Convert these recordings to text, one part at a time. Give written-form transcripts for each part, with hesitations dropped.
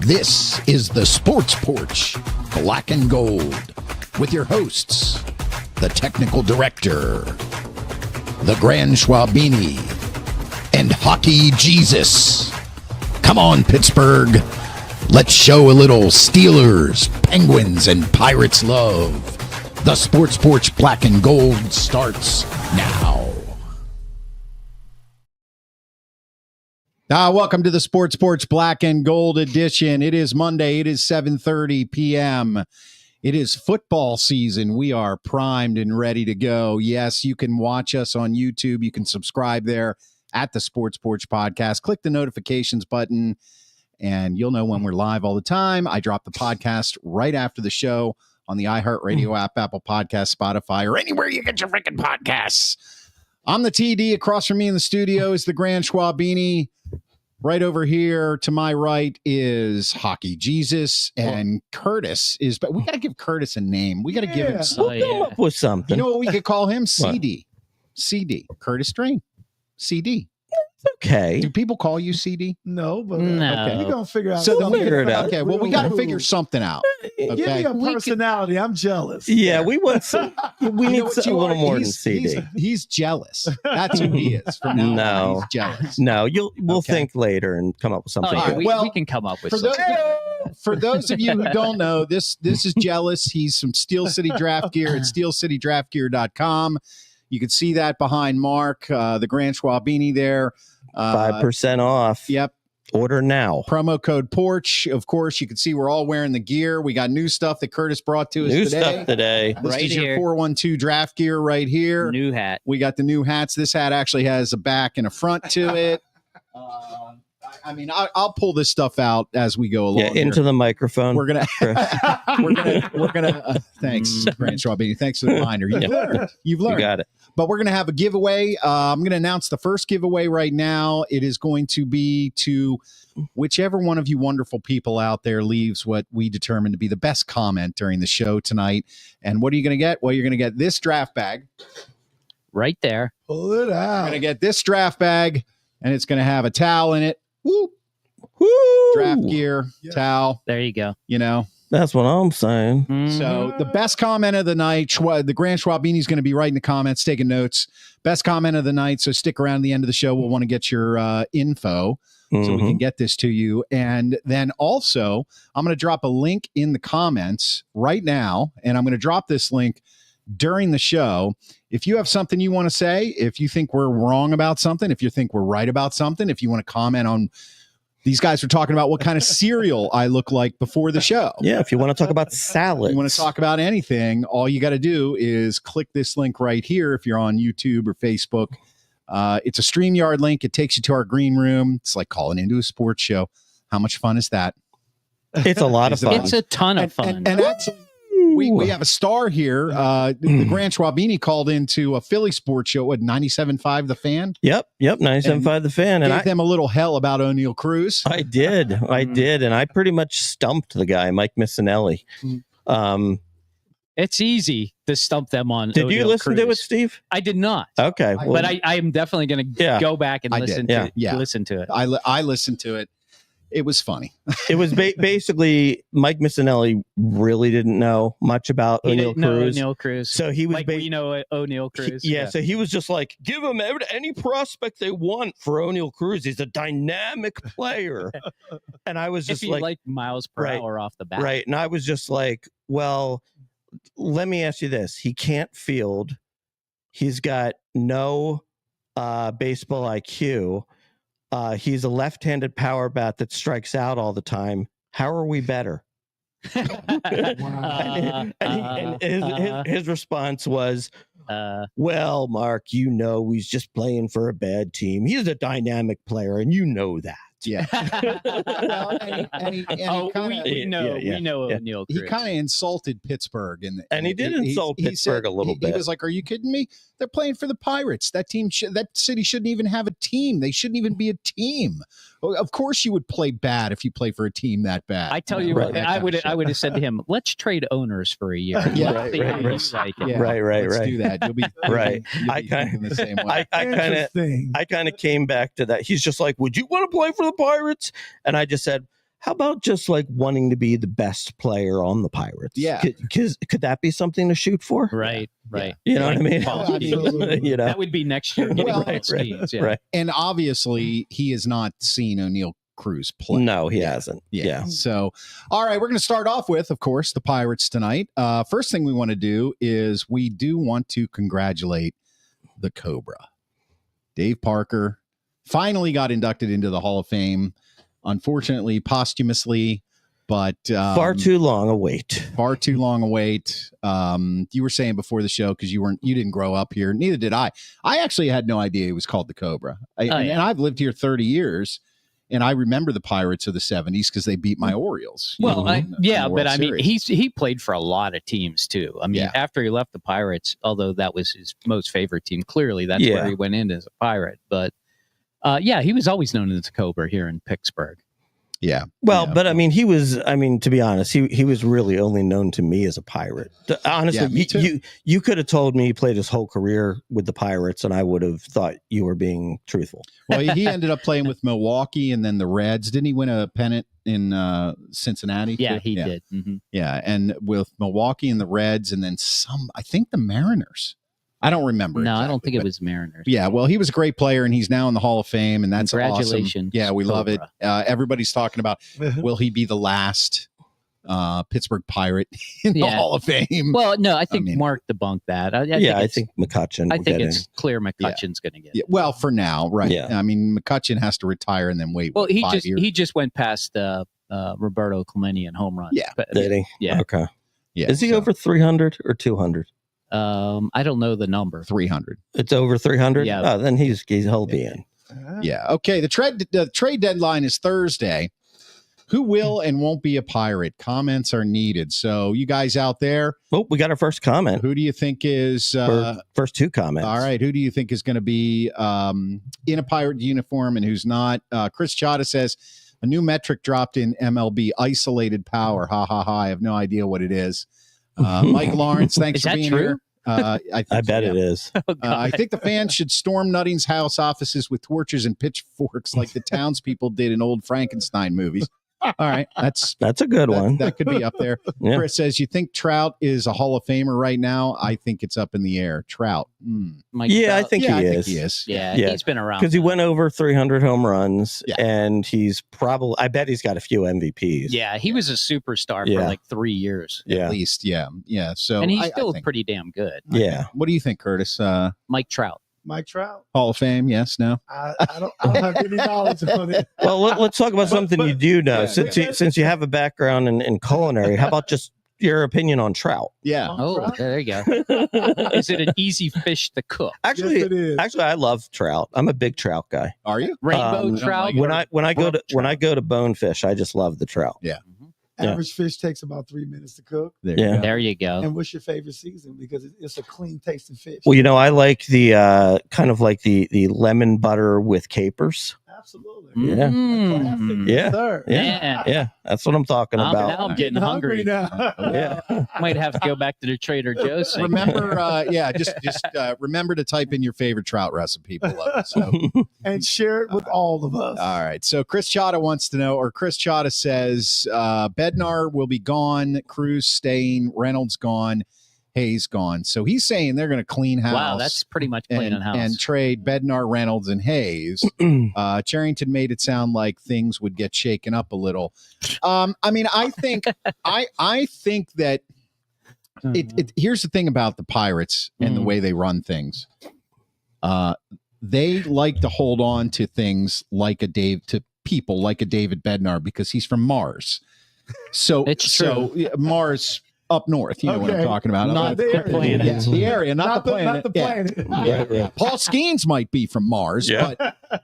This is the Sports Porch, Black and Gold, with your hosts, the Technical Director, the Grand Schwabini, and Hockey Jesus. Come on, Pittsburgh. Let's show a little Steelers, Penguins, and Pirates love. The Sports Porch Black and Gold starts now. Welcome to the Sports Porch Black and Gold edition. It is Monday. It is 7:30 p.m. It is football season. We are primed and ready to go. Yes, you can watch us on YouTube. You can subscribe there at the Sports Porch Podcast. Click the notifications button, and you'll know when we're live all the time. I drop the podcast right after the show on the iHeartRadio app, Apple Podcasts, Spotify, or anywhere you get your freaking podcasts. I'm the TD. Across from me in the studio is the Grand Schwabini. Right over here to my right is Hockey Jesus, and Curtis is. But we got to give Curtis a name. We got to give him something. We'll come up with something. You know what we could call him? CD. CD. Curtis Drain. CD. Okay. Do people call you CD? No, but No. okay. We're going to figure out So something. figure it out. Okay, well, we got to figure something out. Give me Okay. a personality. I'm jealous. Yeah, we want some. We You need know what a you little are? more than He's- CD. He's jealous. That's who he is. From now No. on, he's jealous. No, we'll Okay. think later and come up with something. yeah. good. Well, we can come up with For those, something. for those of you who don't know, this is Jealous. He's from Steel City Draft Gear at steelcitydraftgear.com. You can see that behind Mark, the Grand Schwabini there. 5% off. Yep. Order now. Promo code Porch. Of course, you can see we're all wearing the gear. We got new stuff that Curtis brought to us New today. stuff today. This Right is your here. 412 draft gear right here. New hat. We got the new hats. This hat actually has a back and a front to it. I mean, I'll pull this stuff out as we go along. Yeah, into the microphone. We're gonna, we're gonna. Thanks, Grant Schwabini. Thanks for the reminder. You've learned. You've You learned. got it. But we're gonna have a giveaway. I'm gonna announce the first giveaway right now. It is going to be to whichever one of you wonderful people out there leaves what we determine to be the best comment during the show tonight. And what are you gonna get? Well, you're gonna get this draft bag. Right there. Pull it You're out. gonna get this draft bag, and it's gonna have a towel in it. Woo! Woo! Draft gear, Yeah. towel. There you go. You know. That's what I'm saying. So the best comment of the night, the Grand Schwabini is going to be writing the comments, taking notes. Best comment of the night. So stick around to the end of the show. We'll want to get your info so we can get this to you. And then also, I'm going to drop a link in the comments right now. And I'm going to drop this link during the show. If you have something you want to say, if you think we're wrong about something, if you think we're right about something, if you want to comment on, these guys were talking about what kind of cereal I look like before the show. Yeah, if you want to talk about salads. You want to talk about anything, all you got to do is click this link right here if you're on YouTube or Facebook. It's a StreamYard link. It takes you to our green room. It's like calling into a sports show. How much fun is that? It's a lot of fun. It's a ton of fun. And actually, we have a star here. The Grand Schwabini called into a Philly sports show at 97.5 The Fan. Yep, 97.5 The Fan. And Gave them a little hell about O'Neill Cruz. I did. And I pretty much stumped the guy, Mike Missinelli. It's easy to stump them on. Did you O'Neill listen to it, Cruz. Steve? I did not. Okay. I- well, But I am definitely going to Yeah. go back and I listen did. to Yeah. listen to it. I listened to it. It was funny. it was basically Mike Missinelli really didn't know much about He O'Neill didn't know Cruz. O'Neill Cruz. So he was like we know O'Neill Cruz. So he was just like, give them any prospect they want for O'Neill Cruz. He's a dynamic player. And I was If just you like miles per Right. hour off the bat. right. And I was just like, well, let me ask you this. He can't field. He's got no baseball IQ. He's a left-handed power bat that strikes out all the time. How are we better? And his response was, well, Mark, he's just playing for a bad team. He's a dynamic player, and you know that. Yeah. Well, and he kinda- we know yeah. O'Neill Cruz. He kind of insulted Pittsburgh, and he did insult Pittsburgh a little bit. He was like, "Are you kidding me? They're playing for the Pirates. That team, that city shouldn't even have a team. They shouldn't even be a team. Well, of course, you would play bad if you play for a team that bad. I tell you Right. what, That I kind would of shit. have said to him, let's trade owners for a year. Yeah. Let's see how you like it. Yeah, Right. Let's do that. You'll be Right. You'll I be kinda- thinking the same way. I kind of came back to that. He's just like, would you want to play for the Pirates? And I just said, How about just like wanting to be the best player on the Pirates? Yeah. Could that be something to shoot for? Right. You know what I mean? Paul Well, I mean, Skenes. You know? That would be next year. Getting Well, Paul Skenes, yeah. Right. And obviously, he has not seen O'Neal Cruz play. No, he hasn't. Yeah. So, all right, we're going to start off with, of course, the Pirates tonight. First thing we want to do is we do want to congratulate the Cobra. Dave Parker finally got inducted into the Hall of Fame, unfortunately, posthumously, but Far too long a wait. Far too long a wait. You were saying before the show, because you didn't grow up here. Neither did I. I actually had no idea he was called the Cobra. And I've lived here 30 years, and I remember the Pirates of the 70s because they beat my Orioles. Well, in the World but I mean, Series. he played for a lot of teams too. I mean, after he left the Pirates, although that was his most favorite team, clearly that's where he went in as a Pirate. But he was always known as the Cobra here in Pittsburgh. Yeah. Well, but I mean, to be honest, he was really only known to me as a Pirate. Honestly, me too. you could have told me he played his whole career with the Pirates, and I would have thought you were being truthful. Well, he ended up playing with Milwaukee and then the Reds. Didn't he win a pennant in Cincinnati? Yeah, too? he did. Mm-hmm. Yeah, and with Milwaukee and the Reds, and then I think the Mariners. I don't remember. No, exactly, I don't think it was Mariners. Yeah, well, he was a great player, and he's now in the Hall of Fame, and that's Congratulations, awesome. Yeah, we love it. Cobra. Everybody's talking about, will he be the last Pittsburgh Pirate in the Hall of Fame? Well, no, I think Mark debunked that. I think McCutcheon. I think it's clear McCutcheon's going to get it. Yeah, well, for now, right? Yeah. I mean, McCutcheon has to retire and then wait. Well, 5 years? he just went past Roberto Clemente in home runs. Yeah. But, Did he? Yeah. Okay. Yeah, Is he over 300 or 200? I don't know the number. 300. It's over 300. Yeah. Oh, then he'll be in. Yeah. Okay. The trade deadline is Thursday. Who will and won't be a Pirate? Comments are needed. So you guys out there, Oh, we got our first comment. who do you think is First two comments. all right? Who do you think is going to be in a Pirate uniform and who's not? Chris Chata says a new metric dropped in MLB: isolated power. Ha ha ha! I have no idea what it is. Mike Lawrence, thanks Is for that being true? here. I bet it is. I think the fans should storm Nutting's house offices with torches and pitchforks like the townspeople did in old Frankenstein movies. All right, that's a good one. That could be up there. Yeah. Chris says, you think Trout is a Hall of Famer right now? I think it's up in the air. Trout. Mike Yeah, I Trout. think Yeah, he I is. think he is. Yeah, Yeah. he's been around Because he went over 300 home runs, Yeah. and he's probably, I bet he's got a few MVPs. Yeah, he was a superstar Yeah. for like 3 years, Yeah. At least, yeah. So and he's I still think- pretty damn good. Yeah. What do you think, Curtis? Mike Trout. Mike Trout. Hall of Fame? Yes, no? I don't have any knowledge on it. Well, let's talk about something you do know. yeah. Since you have a background in culinary, how about just your opinion on trout? Yeah. Oh, Trout? there you go. Is it an easy fish to cook? Actually, Yes, it is. I love trout. I'm a big trout guy. Are you? Rainbow trout. When I go to brook trout? bonefish, I just love the trout. Yeah. Yeah. Average fish takes about 3 minutes to cook. There Yeah. you go. There you go. And what's your favorite season? Because it's a clean tasting fish. Well, I like the kind of like the lemon butter with capers. Absolutely. Yeah. Mm. Yeah. Sir. Yeah. Yeah, that's what I'm talking Now about. I'm getting hungry. now. Yeah. Might have to go back to the Trader Joe's. segment. Remember, just remember to type in your favorite trout recipe below. So, And share it with all of us. all right. So Chris Chata wants to know, or Chris Chata says, Bednar will be gone, Cruz staying, Reynolds gone, Hayes gone. So he's saying they're going to clean house. Wow, that's pretty much cleaning house. and trade Bednar, Reynolds, and Hayes. Charrington made it sound like things would get shaken up a little. I mean, I think I think that here's the thing about the Pirates and the way they run things. They like to hold on to things like people like a David Bednar because he's from Mars. So It's true. Mars up north, you know what I'm Okay. talking about. Not the the area. planet. Yes, the area, not the planet. Not the Yeah. planet. Yeah. Paul Skenes might be from Mars, Yeah.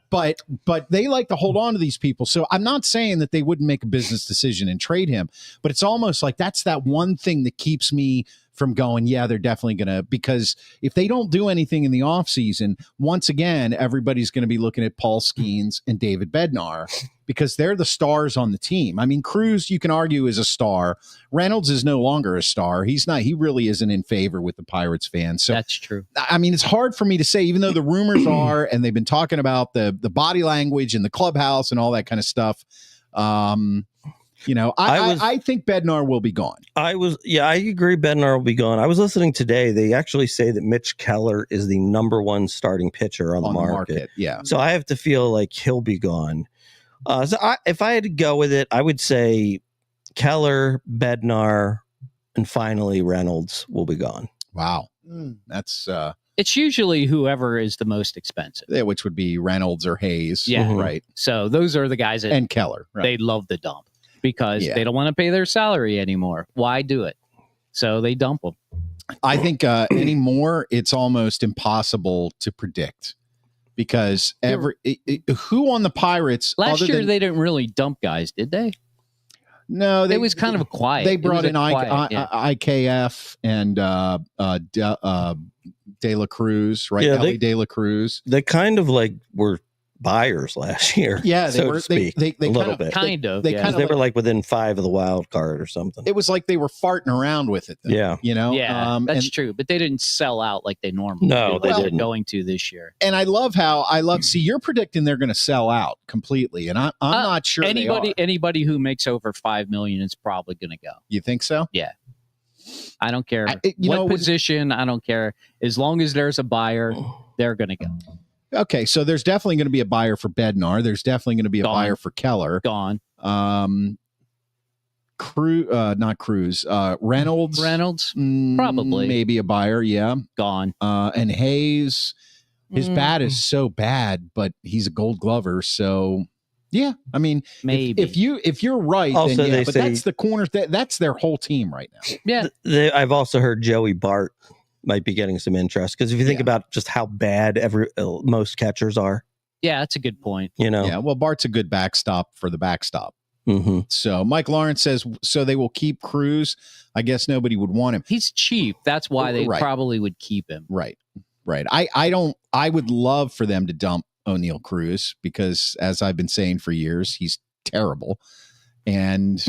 but they like to hold on to these people. So I'm not saying that they wouldn't make a business decision and trade him, but it's almost like that's that one thing that keeps me from going, yeah, they're definitely going to, because if they don't do anything in the offseason, once again, everybody's going to be looking at Paul Skenes and David Bednar because they're the stars on the team. I mean, Cruz, you can argue, is a star. Reynolds is no longer a star. He's not, he really isn't in favor with the Pirates fans. So That's true. I mean, it's hard for me to say, even though the rumors are, and they've been talking about the body language and the clubhouse and all that kind of stuff. I think Bednar will be gone. I agree. Bednar will be gone. I was listening today. They actually say that Mitch Keller is the number one starting pitcher on the market. Yeah. So I have to feel like he'll be gone. If I had to go with it, I would say Keller, Bednar, and finally Reynolds will be gone. Wow. That's it's usually whoever is the most expensive. Which would be Reynolds or Hayes. Yeah. Right. So those are the guys that and Keller. Right. they love the dump because they don't want to pay their salary anymore. Why do it? So they dump them. I think anymore it's almost impossible to predict because who on the Pirates last year they didn't really dump guys, did they? No, it was kind of a quiet. They brought in IKF and De La Cruz, right? Ellie De La Cruz. They kind of like were buyers last year. Yeah, they were. They a little bit. They were like within 5 of the wild card or something. It was like they were farting around with it. Though, yeah, that's true. But they didn't sell out like they normally. No, do. They didn't. Going to this year. And I love. See, you're predicting they're going to sell out completely, and I'm not sure. Anybody who makes over $5 million is probably going to go. You think so? Yeah. I don't care what position. I don't care as long as there's a buyer, they're going to go. Okay, so there's definitely going to be a buyer for Bednar. There's definitely going to be a buyer for Keller. Gone. Not Cruz. Reynolds. Probably. Maybe a buyer, yeah. Gone. And Hayes, his bat is so bad, but he's a Gold Glover, so yeah. I mean, maybe if you're right, also, then they but say, that's the corner. That's their whole team right now. Yeah. I've also heard Joey Bart might be getting some interest because if you think about just how bad most catchers are. Yeah, that's a good point. Yeah, well, Bart's a good backstop for the backstop. Mm-hmm. So Mike Lawrence says, so they will keep Cruz. I guess nobody would want him. He's cheap. That's why they probably would keep him. Right. I would love for them to dump O'Neal Cruz because, as I've been saying for years, he's terrible. And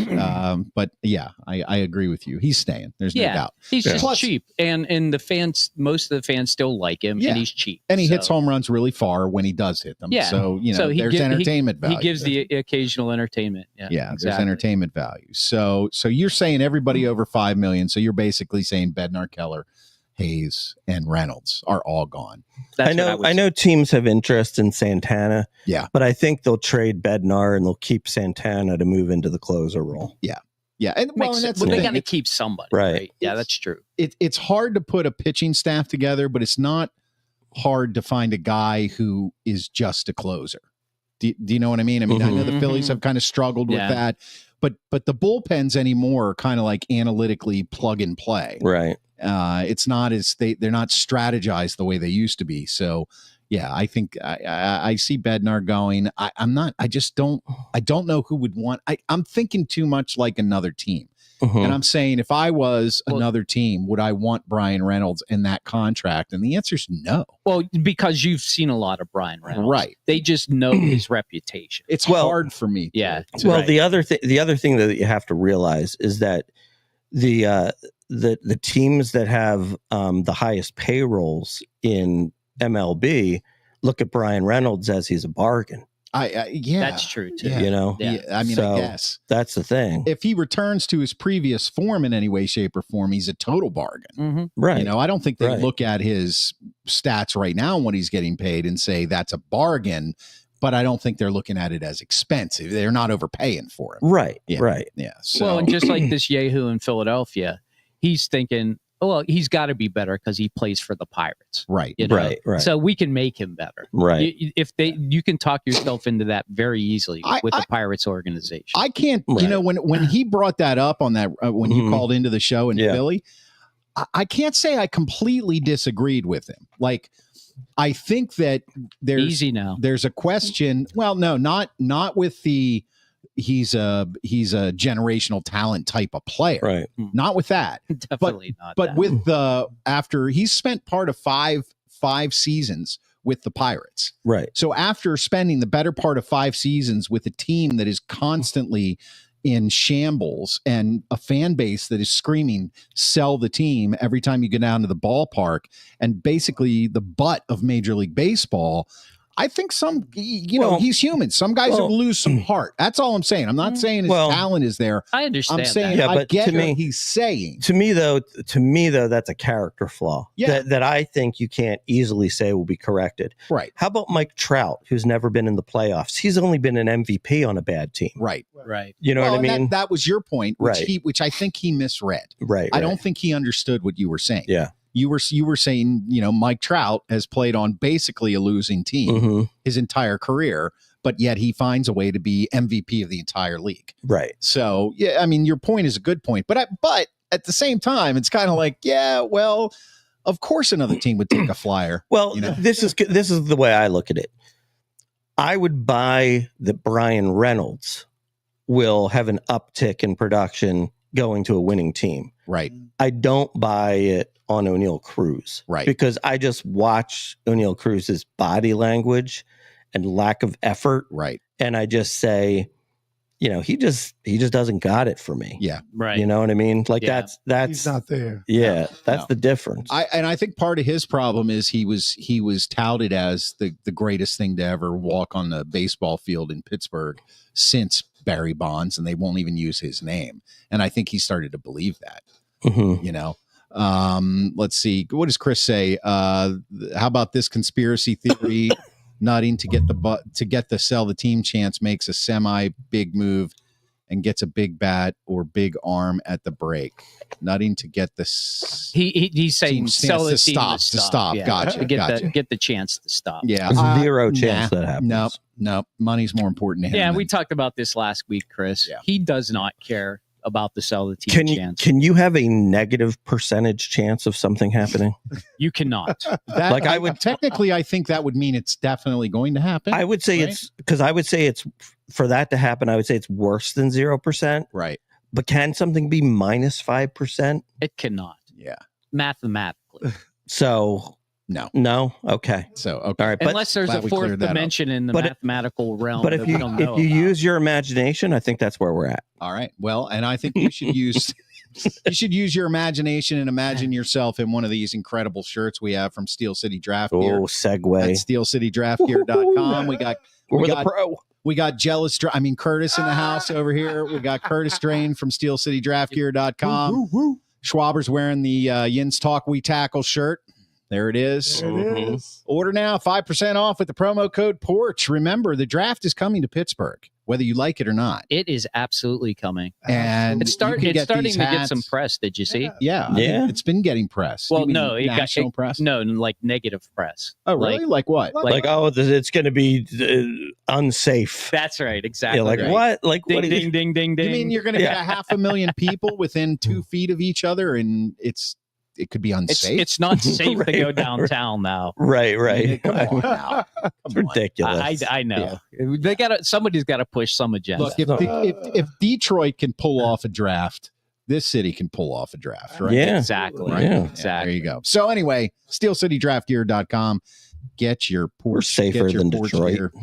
but yeah, I agree with you. He's staying. There's no doubt. He's just cheap, and the fans, most of the fans still like him, and he's cheap. And he hits home runs really far when he does hit them. Yeah. So there's entertainment value. He gives the occasional entertainment. Yeah, exactly. There's entertainment value. So you're saying everybody over $5 million. So you're basically saying Bednar, Keller, Hayes, and Reynolds are all gone. I know teams have interest in Santana. Yeah. But I think they'll trade Bednar and they'll keep Santana to move into the closer role. Yeah. Yeah. And that's they got to keep somebody. Right. Yeah, that's true. It's hard to put a pitching staff together, but it's not hard to find a guy who is just a closer. Do you know what I mean? I mean, I know the Phillies have kind of struggled with that, but the bullpens anymore are kind of like analytically plug and play. Right. It's not they're not strategized the way they used to be. So yeah, I think I see Bednar going. I don't know who would want. I'm thinking too much like another team. And I'm saying if I was another team, would I want Brian Reynolds in that contract? And the answer is no. Well, because you've seen a lot of Brian Reynolds. Right. They just know his reputation. It's hard for me. Yeah. The other thing that you have to realize is that the teams that have the highest payrolls in MLB look at Brian Reynolds as he's a bargain. That's true too. Yeah. I mean, I guess that's the thing. If he returns to his previous form in any way, shape, or form, he's a total bargain. Right. I don't think they look at his stats right now when he's getting paid and say that's a bargain. But I don't think they're looking at it as expensive. They're not overpaying for him. Right. Yeah. Right. Yeah. So. Well, and just like this Yahoo in Philadelphia, he's thinking, well, he's got to be better because he plays for the Pirates. Right. Right. So we can make him better. Right. You can talk yourself into that very easily with the Pirates organization. I can't, when he brought that up on that, when you called into the show in Philly, I can't say I completely disagreed with him. Like, I think that there's a question. Well, no, not with the he's a generational talent type of player. Right. Not with that. Definitely not. But with after he's spent part of five seasons with the Pirates. Right. So after spending the better part of 5 seasons with a team that is constantly in shambles and a fan base that is screaming, sell the team every time you go down to the ballpark, and basically the butt of Major League Baseball, I think he's human. Some guys will lose some heart. That's all I'm saying. I'm not saying his talent is there. I understand. I'm saying that. I get what he's saying. To me though, that's a character flaw. Yeah. That I think you can't easily say will be corrected. Right. How about Mike Trout, who's never been in the playoffs? He's only been an MVP on a bad team. Right. You know what I mean? That was your point, which right. which I think he misread. Right. I don't think he understood what you were saying. Yeah. You were saying, Mike Trout has played on basically a losing team his entire career, but yet he finds a way to be MVP of the entire league. Right. So, yeah, I mean, your point is a good point, but at the same time, it's kind of like, yeah, well, of course another team would take a flyer. Well, this is the way I look at it. I would buy that Brian Reynolds will have an uptick in production going to a winning team. Right. I don't buy it on O'Neal Cruz. Right. Because I just watch O'Neal Cruz's body language and lack of effort. Right. And I just say, he just doesn't got it for me. Yeah. Right. You know what I mean? Like that's he's not there. Yeah. That's the difference. I think part of his problem is he was touted as the greatest thing to ever walk on the baseball field in Pittsburgh since Barry Bonds, and they won't even use his name. And I think he started to believe that. Let's see. What does Chris say? How about this conspiracy theory? Nutting to get the sell the team chance makes a semi big move and gets a big bat or big arm at the break. Nutting to get the he's saying sell the team to stop. Yeah. Gotcha. Get the chance to stop. Yeah. Zero chance that happens. No. Money's more important to him. Yeah, we talked about this last week, Chris. Yeah. He does not care about the sell the team chance. Can you have a negative percentage chance of something happening? You cannot. I would technically, I think that would mean it's definitely going to happen. I would say it's for that to happen. I would say it's worse than 0%. Right. But can something be minus 5%? It cannot. Yeah. Mathematically. So no. Okay. So okay. All right. Unless there's a fourth dimension in the mathematical realm. But if you use your imagination, I think that's where we're at. All right. Well, and I think you should use your imagination and imagine yourself in one of these incredible shirts we have from Steel City Draft Gear. Oh, segue. At steelcitydraftgear.com. We got Curtis in the house over here. We got Curtis Drain from steelcitydraftgear.com. Schwaber's wearing the Yins Talk We Tackle shirt. There it is. Order now, 5% off with the promo code Porch. Remember, the draft is coming to Pittsburgh, whether you like it or not. It is absolutely coming. And it's starting to get some press. Did you see? Yeah. It's been getting press. Well, no, national press. No, like negative press. Oh, really? Like what? Like it's going to be unsafe. That's right. Exactly. Like what? Like ding, what? Ding, ding, ding, ding. You mean you're going to get 500,000 people within 2 feet of each other, and it could be unsafe? It's not safe to go downtown now. Right. I mean, come on now. It's ridiculous. I know. Yeah. Somebody's got to push some agenda. Look, if Detroit can pull off a draft, this city can pull off a draft, right? Yeah. Exactly. Right? Yeah. Exactly. There you go. So anyway, steelcitydraftgear.com. Get your Porch. We're safer than Detroit. Gear.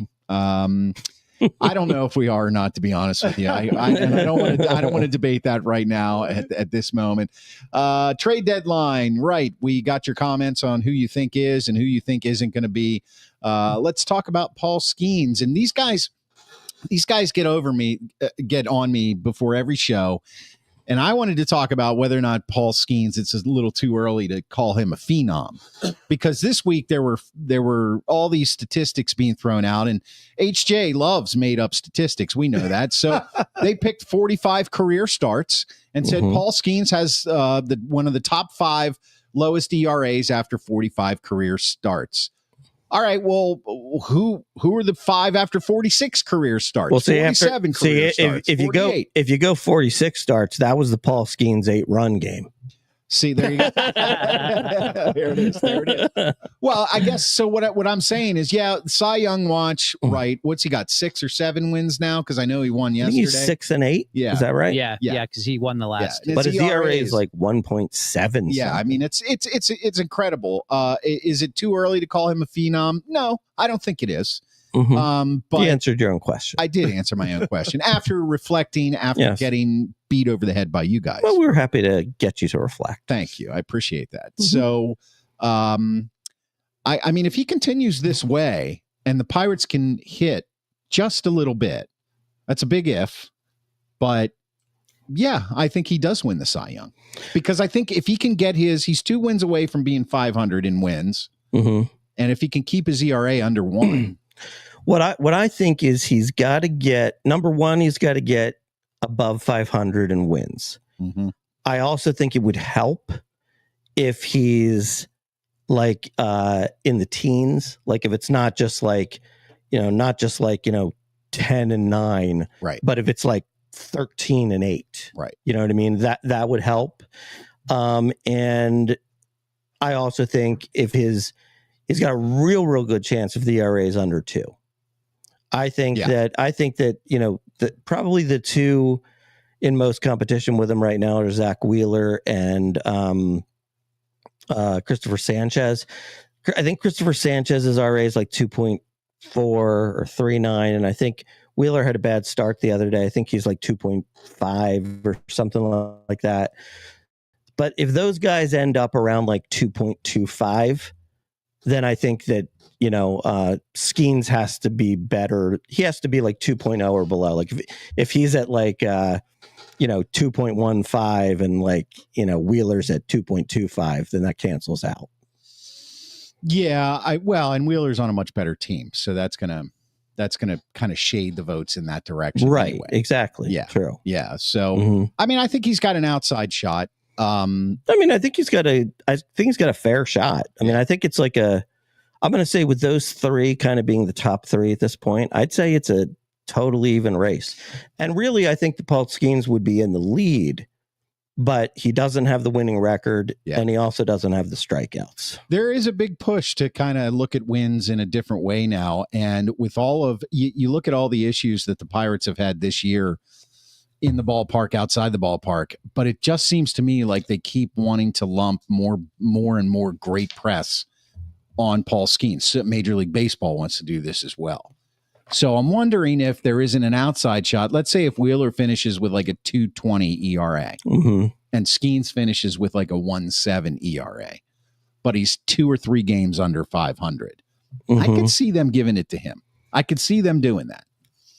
I don't know if we are or not, to be honest with you. I don't want to debate that right now at this moment. Trade deadline, right? We got your comments on who you think is and who you think isn't going to be. Let's talk about Paul Skenes. And these guys get on me before every show. And I wanted to talk about whether or not Paul Skenes, it's a little too early to call him a phenom, because this week there were all these statistics being thrown out, and HJ loves made up statistics. We know that. So they picked 45 career starts and said Paul Skenes has one of the top 5 lowest ERAs after 45 career starts. All right, well, who are the 5 after 46 career starts? Well, see, 47 career starts. If you go 46 starts, that was the Paul Skenes 8-run game. See, there you go. There it is. Well, I guess so. What I'm saying is, Cy Young watch, right? What's he got? 6 or 7 wins now? Because I know he won yesterday. He's 6 and 8. Yeah, is that right? Yeah, because he won the last. But his ERA is like 1.7. Yeah, I mean it's incredible. Is it too early to call him a phenom? No, I don't think it is. But you answered your own question. I did answer my own question after reflecting, getting beat over the head by you guys. Well, we were happy to get you to reflect. Thank you. I appreciate that. So, I mean, if he continues this way and the Pirates can hit just a little bit. That's a big if, but yeah, I think he does win the Cy Young, because I think if he can get he's 2 wins away from being 500 in wins. Mm-hmm. And if he can keep his ERA under 1. What I think is he's got to get, number one, he's got to get above 500 in wins. Mm-hmm. I also think it would help if he's like in the teens, like if it's not just like, not just like, 10-9, right? But if it's like 13-8, right? You know what I mean? That would help. And I also think if he's got a real good chance if the ERA is under 2. I think that that probably the two in most competition with him right now are Zach Wheeler and Christopher Sanchez. I think Christopher Sanchez's RA is like 2.4 or 3.9, and I think Wheeler had a bad start the other day. I think he's like 2.5 or something like that. But if those guys end up around like 2.25, then I think that Skenes has to be better. He has to be like 2.0 or below. Like if he's at like 2.15 and like Wheeler's at 2.25, then that cancels out. Yeah, and Wheeler's on a much better team, so that's gonna kind of shade the votes in that direction, right? Anyway. Exactly. Yeah, true. Yeah, so I mean, I think he's got an outside shot. I think he's got a fair shot. I mean, I think it's like I'm going to say with those three kind of being the top three at this point, I'd say it's a totally even race. And really, I think the Paul Skenes would be in the lead, but he doesn't have the winning record, and he also doesn't have the strikeouts. There is a big push to kind of look at wins in a different way now. And with all of, you look at all the issues that the Pirates have had this year in the ballpark, outside the ballpark, but it just seems to me like they keep wanting to lump more and more great press on Paul Skenes. So Major League Baseball wants to do this as well. So I'm wondering if there isn't an outside shot. Let's say if Wheeler finishes with like a 2.20 ERA and Skenes finishes with like a 1.7 ERA, but he's 2 or 3 games under 500. I could see them giving it to him. I could see them doing that.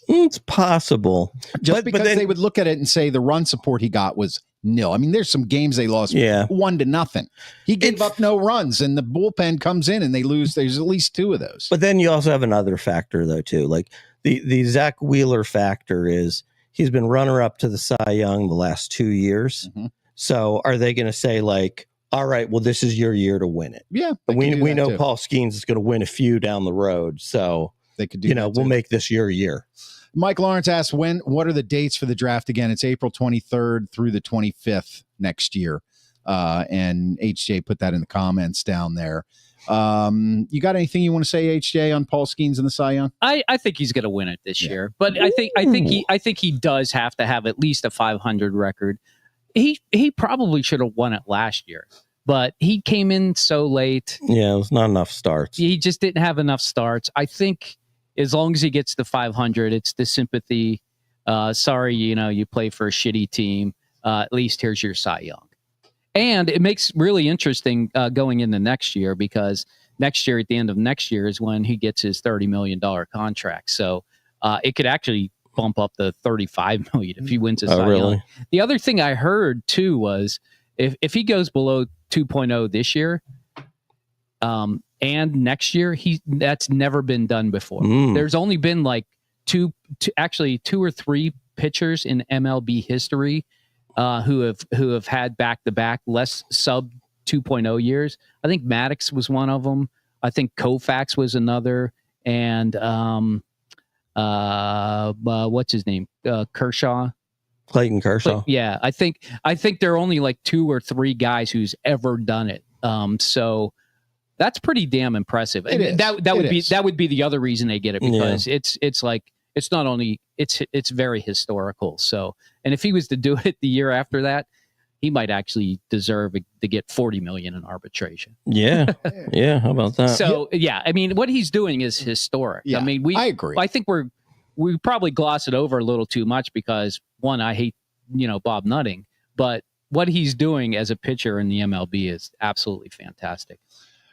It's possible. Because they would look at it and say the run support he got was nil. I mean, there's some games they lost 1-0. He gave up no runs, and the bullpen comes in and they lose. There's at least 2 of those. But then you also have another factor, though, too. Like the Zach Wheeler factor is he's been runner-up to the Cy Young the last 2 years. Mm-hmm. So are they going to say, like, all right, well, this is your year to win it? Yeah. We know too. Paul Skenes is going to win a few down the road. So they could do we'll make this your year. Mike Lawrence asks, what are the dates for the draft again? It's April 23rd through the 25th next year. And HJ put that in the comments down there. You got anything you want to say, HJ, on Paul Skenes and the Cy Young? I think he's going to win it this year, but I think he does have to have at least a 500 record. He probably should have won it last year, but he came in so late. Yeah, it was not enough starts. He just didn't have enough starts. I think as long as he gets to 500, it's the sympathy. Sorry, you play for a shitty team. At least here's your Cy Young. And it makes really interesting going into next year, because next year, at the end of next year, is when he gets his $30 million contract. So it could actually bump up to $35 million if he wins his Cy Young. The other thing I heard, too, was if he goes below 2.0 this year, and next year, that's never been done before. There's only been like two or three pitchers in MLB history who have had back-to-back less sub 2.0 years. I think Maddox was one of them. I think Koufax was another, and what's his name? Clayton Kershaw. Yeah, I think there are only like 2 or 3 guys who's ever done it. So that's pretty damn impressive. That would be the other reason they get it, because it's like it's not only it's very historical. So, and if he was to do it the year after that, he might actually deserve to get $40 million in arbitration. Yeah, yeah. How about that? So yeah, I mean, what he's doing is historic. Yeah, I mean, I agree. I think we probably gloss it over a little too much because, one, I hate Bob Nutting, but what he's doing as a pitcher in the MLB is absolutely fantastic.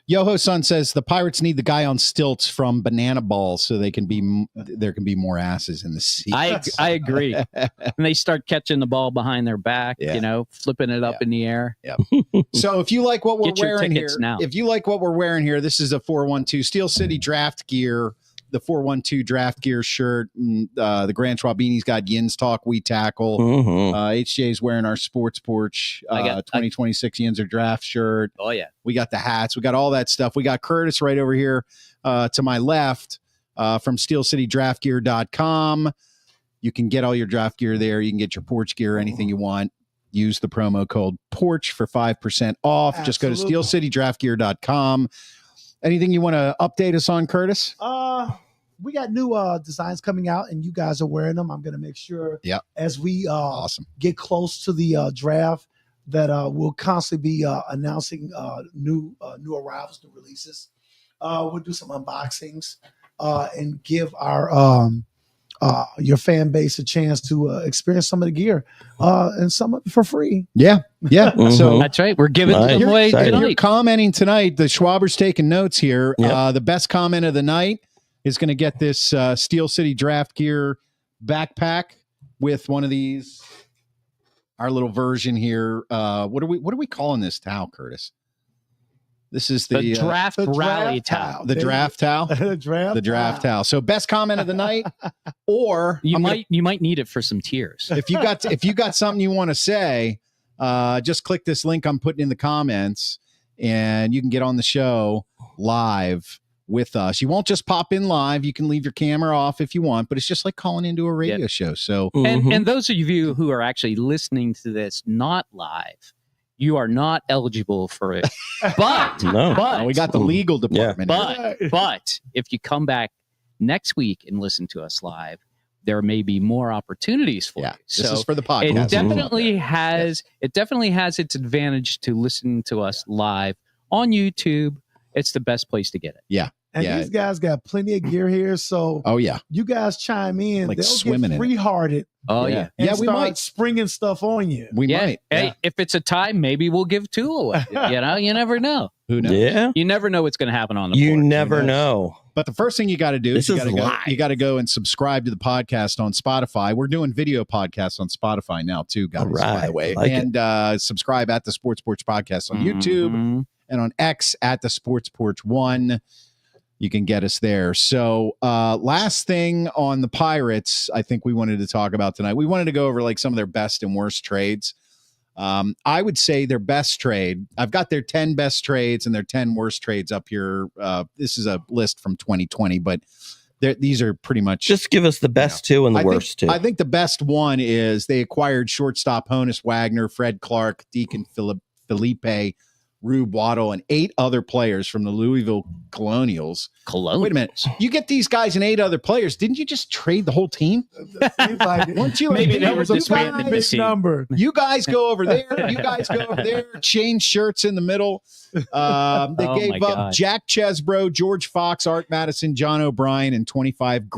Yoho-san says the Pirates need the guy on stilts from Banana Balls so there can be more asses in the seats. I agree. And they start catching the ball behind their back, flipping it up in the air. Yeah. So if you like what we're Get your wearing here, tickets now. if you like what we're wearing here, this is a 412 Steel City Draft Gear, the 412 Draft Gear shirt. The Grand Schwabini's got Yins Talk, We Tackle. HJ's wearing our Sports Porch 2026 Yinzer Draft shirt. Oh, yeah. We got the hats. We got all that stuff. We got Curtis right over here to my left from SteelCityDraftGear.com. You can get all your draft gear there. You can get your porch gear, anything you want. Use the promo code PORCH for 5% off. Absolutely. Just go to SteelCityDraftGear.com. Anything you want to update us on, Curtis? We got new designs coming out, and you guys are wearing them. I'm going to make sure as we Awesome. get close to the draft that we'll constantly be announcing new arrivals, new releases. We'll do some unboxings and give our your fan base a chance to experience some of the gear and some of it for free. Yeah. So that's right. We're giving them away you're tonight. commenting tonight. The Schwaber's taking notes here. The best comment of the night is going to get this Steel City Draft Gear backpack with one of these. Our little version here. What are we calling this towel, Curtis? This is the draft rally towel. The draft towel. The draft towel. So best comment of the night, or you might need it for some tears. If you got something you want to say, just click this link I'm putting in the comments, and you can get on the show live with us. You won't just pop in live. You can leave your camera off if you want, but it's just like calling into a radio show. So, and those of you who are actually listening to this not live, you are not eligible for it. But we got the legal department. But if you come back next week and listen to us live, there may be more opportunities for you. This is for the podcast. It definitely has its advantage to listen to us live on YouTube. It's the best place to get it. Yeah. And these guys got plenty of gear here, so you guys chime in. Like they'll swimming get free-hearted. Oh yeah, and we might springing stuff on you. We might. Hey, if it's a tie, maybe we'll give two away. You never know. Who knows? Yeah, you never know what's going to happen on the. You porch. never know. But the first thing you got to do is you got to go and subscribe to the podcast on Spotify. We're doing video podcasts on Spotify now too, guys. By the way, subscribe at the Sports Porch Podcast on YouTube and on X at the Sports Porch 1. You can get us there. So last thing on the Pirates, I think we wanted to talk about tonight. We wanted to go over like some of their best and worst trades. I would say their best trade. I've got their 10 best trades and their 10 worst trades up here. This is a list from 2020, but these are pretty much. Just give us the best two and the worst two. I think the best one is they acquired shortstop Honus Wagner, Fred Clark, Deacon Felipe, Rube Waddle, and 8 other players from the Louisville Colonials. Wait a minute. You get these guys and 8 other players. Didn't you just trade the whole team? Weren't you Maybe they were disbanded the team. Number. You guys go over there. You guys go over there. Change shirts in the middle. They gave up Jack Chesbro, George Fox, Art Madison, John O'Brien, and $25,000.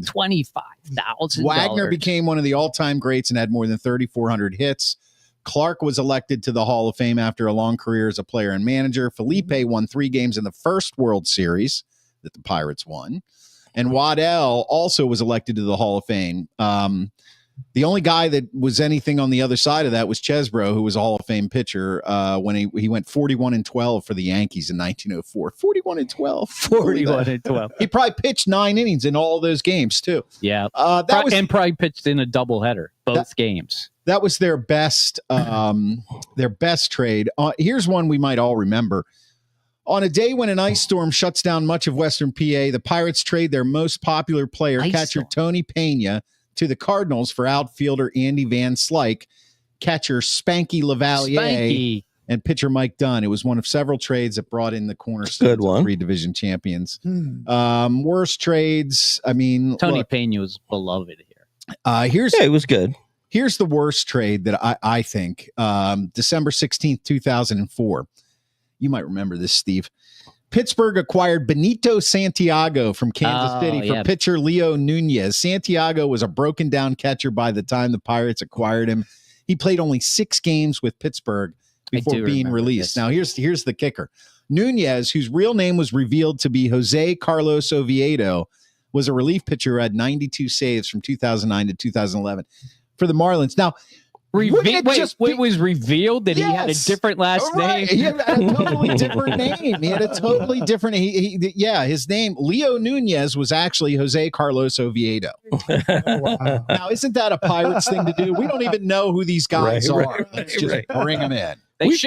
$25,000. Wagner became one of the all-time greats and had more than 3,400 hits. Clark was elected to the Hall of Fame after a long career as a player and manager. Felipe won 3 games in the first World Series that the Pirates won. And Waddell also was elected to the Hall of Fame. The only guy that was anything on the other side of that was Chesbro, who was a Hall of Fame pitcher when he went 41-12 for the Yankees in 1904. 41-12. 41-12. He probably pitched 9 innings in all those games too. Yeah. And probably pitched in a doubleheader both games. That was their best trade. Here's one we might all remember. On a day when an ice storm shuts down much of Western PA, the Pirates trade their most popular player, catcher Tony Pena, to the Cardinals for outfielder Andy Van Slyke, catcher Spanky Lavalier, and pitcher Mike Dunn. It was one of several trades that brought in the cornerstones of 3 division champions. Worst trades, I mean, Tony Pena was beloved here. It was good. Here's the worst trade that I think. December 16th, 2004. You might remember this, Steve. Pittsburgh acquired Benito Santiago from Kansas City for pitcher Leo Nunez. Santiago was a broken down catcher by the time the Pirates acquired him. He played only 6 games with Pittsburgh before do being remember released. this. Now, here's the kicker. Nunez, whose real name was revealed to be Jose Carlos Oviedo, was a relief pitcher who had 92 saves from 2009 to 2011 for the Marlins. Now, It was revealed that he had a different last name. He had a totally different name. He had a totally different. His name Leo Nunez was actually Jose Carlos Oviedo. Wow. Now, isn't that a Pirates thing to do? We don't even know who these guys are. Let's just bring them in.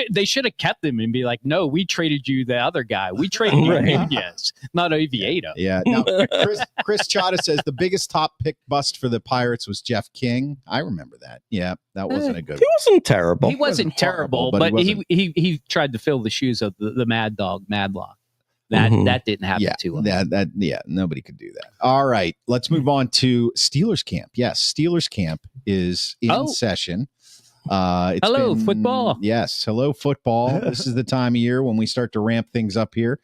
They should have kept him and be like, no, we traded you the other guy. We traded you Nunez, not Oviedo. Yeah. Now, Chris Chada says the biggest top pick bust for the Pirates was Jeff King. I remember that. Yeah, that wasn't a good He wasn't terrible. He wasn't terrible, horrible, but but he tried to fill the shoes of the Mad Dog, Madlock. That didn't happen to him. Nobody could do that. All right, let's move on to Steelers camp. Yes, Steelers camp is in session. Hello, football. Yes, hello, football. This is the time of year when we start to ramp things up here.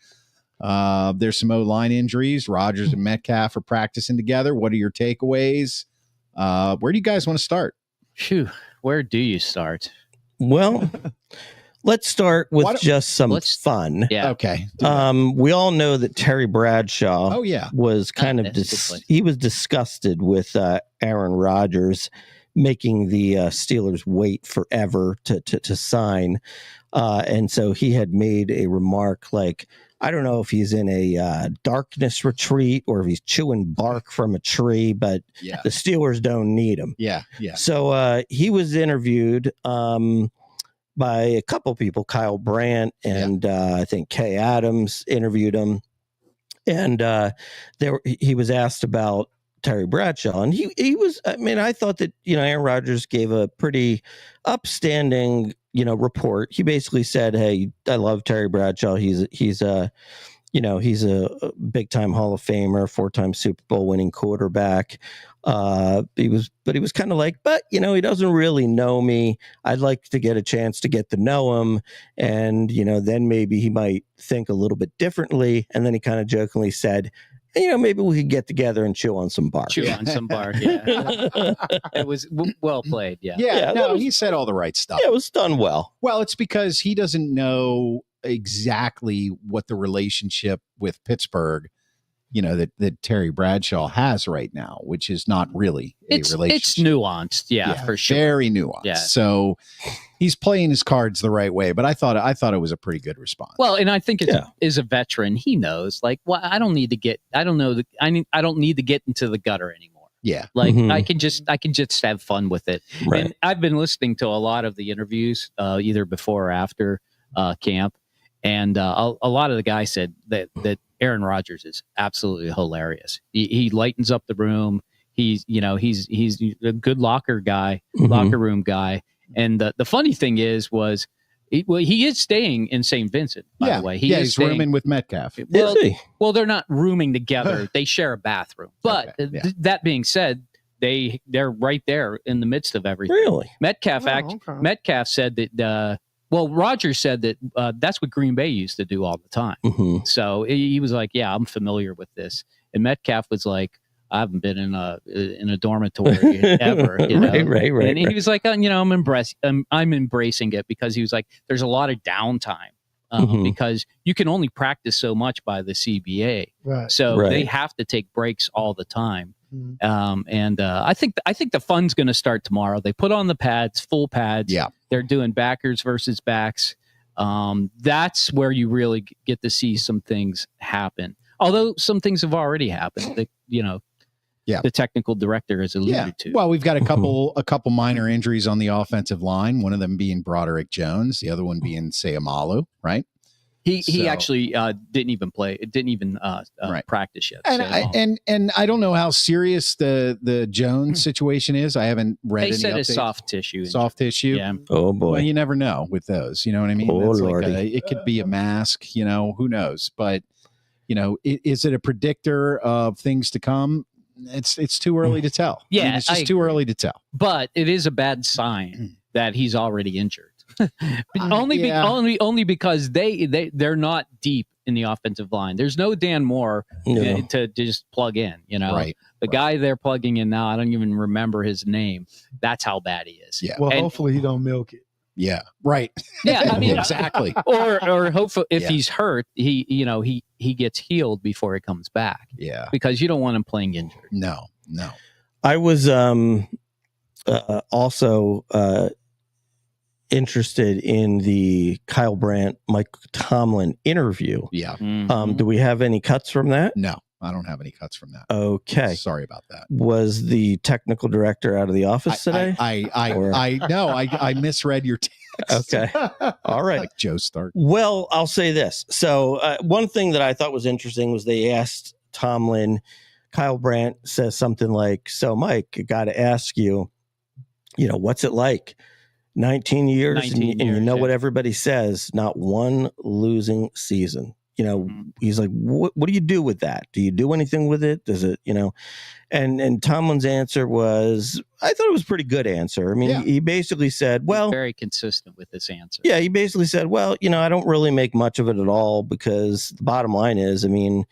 There's some O-line injuries. Rodgers and Metcalf are practicing together. What are your takeaways? Where do you guys want to start? Phew, where do you start? Well, let's start with just some fun. Yeah. Okay. We all know that Terry Bradshaw was kind of he was disgusted with Aaron Rodgers making the Steelers wait forever to sign. And so he had made a remark like, I don't know if he's in a darkness retreat or if he's chewing bark from a tree, but the Steelers don't need him. Yeah. Yeah. So he was interviewed by a couple people, Kyle Brandt and I think Kay Adams interviewed him. And he was asked about Terry Bradshaw, and he was, I mean, I thought that, Aaron Rodgers gave a pretty upstanding, report. He basically said, hey, I love Terry Bradshaw. He's a big time Hall of Famer, 4-time Super Bowl winning quarterback. He was kind of like, but he doesn't really know me. I'd like to get a chance to get to know him. And, then maybe he might think a little bit differently. And then he kind of jokingly said, maybe we could get together and chew on some bark. It was well played. He said all the right stuff. Yeah, it was done well. Well, it's because he doesn't know exactly what the relationship with Pittsburgh, that Terry Bradshaw has right now, which is not really a relationship. It's nuanced, for sure. Very nuanced. Yeah. So he's playing his cards the right way, but I thought it was a pretty good response. Well, and I think as a veteran, he knows, like, well, I don't need to get into the gutter anymore. Yeah. Like I can just have fun with it. Right. And I've been listening to a lot of the interviews, either before or after camp. And a lot of the guys said that Aaron Rodgers is absolutely hilarious. He lightens up the room. He's a good locker room guy. And the funny thing is he is staying in St. Vincent, by the way. He's rooming with Metcalf. Well, they're not rooming together. They share a bathroom. But that being said, they're right there in the midst of everything. Really? Metcalf said that Rodgers said that that's what Green Bay used to do all the time. Mm-hmm. So he was like, yeah, I'm familiar with this. And Metcalf was like, I haven't been in a dormitory ever. Right. And he was like, I'm embracing it, because he was like, there's a lot of downtime because you can only practice so much by the CBA. Right. So they have to take breaks all the time. And I think the fun's going to start tomorrow. They put on the pads, full pads. Yeah. They're doing backers versus backs. That's where you really get to see some things happen. Although some things have already happened that, the technical director has alluded to. Well, we've got a couple minor injuries on the offensive line. One of them being Broderick Jones, the other one being Sayamalu, right? He actually didn't even play. It didn't even practice yet. And I don't know how serious the Jones situation is. I haven't read any updates. They said it's soft tissue. Soft tissue? Yeah. Oh, boy. Well, you never know with those. You know what I mean? Oh, Lordy. It could be a mask, who knows? But, is it a predictor of things to come? It's too early to tell. Yeah. It's just too early to tell. But it is a bad sign that he's already injured. Only because they're not deep in the offensive line. There's no Dan Moore to just plug in. Right. The guy they're plugging in now, I don't even remember his name. That's how bad he is. Yeah. Well, hopefully he don't milk it. Yeah. Right. Yeah, I mean, exactly. Or hopefully, if Yeah. he's hurt, he gets healed before he comes back. Yeah. Because you don't want him playing injured. No. I was also interested in the Kyle Brandt, Mike Tomlin interview. Yeah. Do we have any cuts from that? No, I don't have any cuts from that. Okay. Sorry about that. Was the technical director out of the office today? I misread your text. Okay. All right. Like Joe Stark. Well, I'll say this. So one thing that I thought was interesting was they asked Tomlin, Kyle Brandt says something like, so Mike, I got to ask you, what's it like? 19 years, 19 and you years, know yeah. what everybody says, not one losing season. He's like, what do you do with that? Do you do anything with it? Does it, and Tomlin's answer was, I thought it was a pretty good answer. I mean, Yeah. he basically said, well, Very consistent with this answer. yeah, he basically said, well, I don't really make much of it at all because the bottom line is, I mean,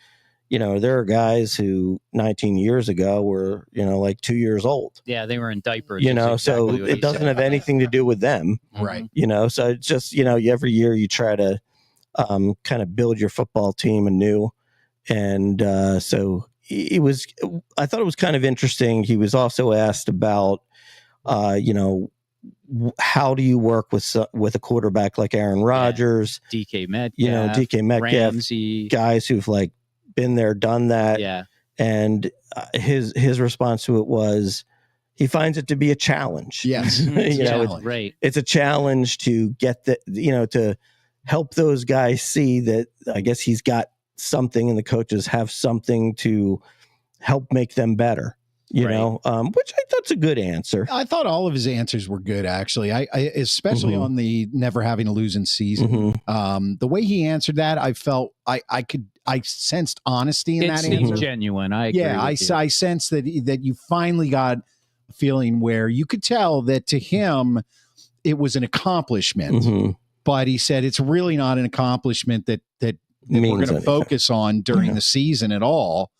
there are guys who 19 years ago were, like 2 years old. Yeah, they were in diapers. So it doesn't have anything to do with them. Right. So it's just, every year you try to kind of build your football team anew. And so I thought it was kind of interesting. He was also asked about, how do you work with a quarterback like Aaron Rodgers, DK Metcalf, DK Metcalf, Ramsey, guys who've like been there, done that. Yeah. And his response to it was, he finds it to be a challenge. Yes. it's right. It's a challenge to get to help those guys see that I guess he's got something and the coaches have something to help make them better, which I thought's a good answer. I thought all of his answers were good, actually. I especially on the never having a losing season. The way he answered that, I felt I sensed honesty in that seems answer. genuine. I agree. Yeah, I sensed that you finally got a feeling where you could tell that to him it was an accomplishment. But he said it's really not an accomplishment that we're going to focus on during the season at all,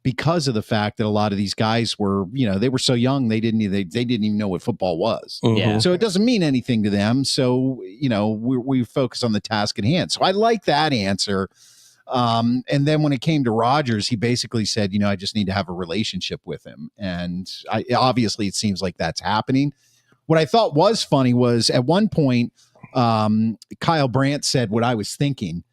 because of the fact that a lot of these guys were, they were so young they didn't even know what football was. Yeah. So it doesn't mean anything to them. So we focus on the task at hand. So I like that answer. And then when it came to Rodgers, he basically said, I just need to have a relationship with him. And obviously it seems like that's happening. What I thought was funny was at one point, Kyle Brandt said what I was thinking.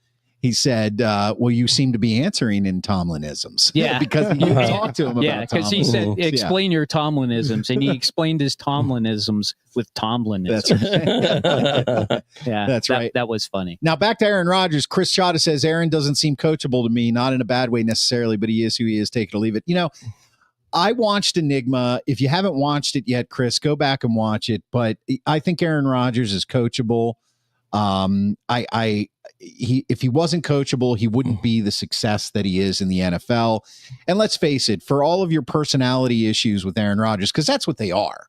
He said, well, you seem to be answering in Tomlinisms. Yeah. Because you talked to him about Yeah, because he said, explain your Tomlinisms. And he explained his Tomlinisms with Tomlinisms. That's right. Yeah, that's right. That was funny. Now, back to Aaron Rodgers. Chris Chata says, Aaron doesn't seem coachable to me, not in a bad way necessarily, but he is who he is, take it or leave it. I watched Enigma. If you haven't watched it yet, Chris, go back and watch it. But I think Aaron Rodgers is coachable. If he wasn't coachable, he wouldn't be the success that he is in the NFL. And let's face it, for all of your personality issues with Aaron Rodgers, because that's what they are,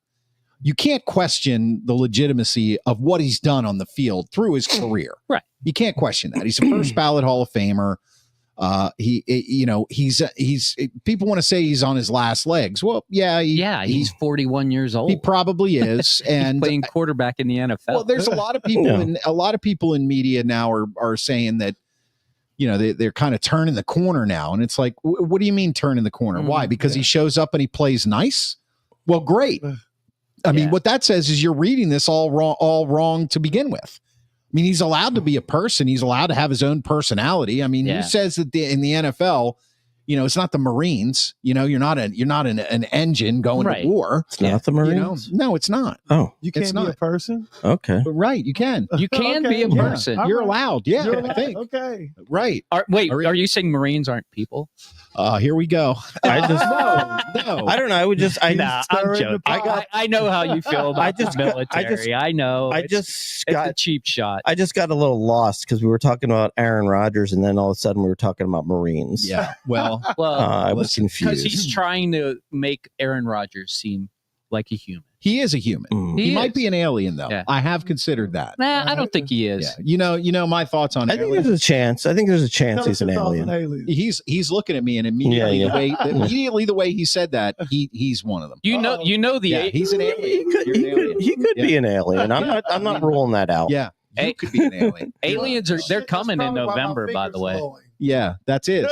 you can't question the legitimacy of what he's done on the field through his career. Right. You can't question that. He's a first ballot Hall of Famer. He's people want to say he's on his last legs. Well, yeah, he's 41 years old. He probably is, and he's playing quarterback in the NFL. Well, there's a lot of people in media now are saying that they're kind of turning the corner now, and it's like, what do you mean turning the corner? Why? Because he shows up and he plays nice. Well, great. I mean, what that says is you're reading this all wrong to begin with. I mean, he's allowed to be a person. He's allowed to have his own personality. I mean, who says that in the NFL, it's not the Marines. You're not an engine going to war. It's not the Marines. No, it's not. Oh, You can't be a person. okay. But right, you can. You can be a person. You're allowed. Yeah, You're I allowed. think. Okay. Right. Are you saying Marines aren't people? Here we go. I just No. I don't know. I would just I'm joking. I know how you feel about the military. I know. It's a cheap shot. I just got a little lost because we were talking about Aaron Rodgers and then all of a sudden we were talking about Marines. Yeah. Well, I was confused. Because he's trying to make Aaron Rodgers seem like a human. He is a human. He might be an alien, though. Yeah. I have considered that. Nah, I don't think he is. Yeah. You know my thoughts on I think aliens. there's a chance. I think there's a chance he's an Tell us alien. about alien. He's looking at me, and immediately the way he said that, he's one of them. You know the He's an alien. He could be an alien. I'm not ruling that out. Yeah, you could be an alien. aliens they're coming in November, by the way. Yeah, that is.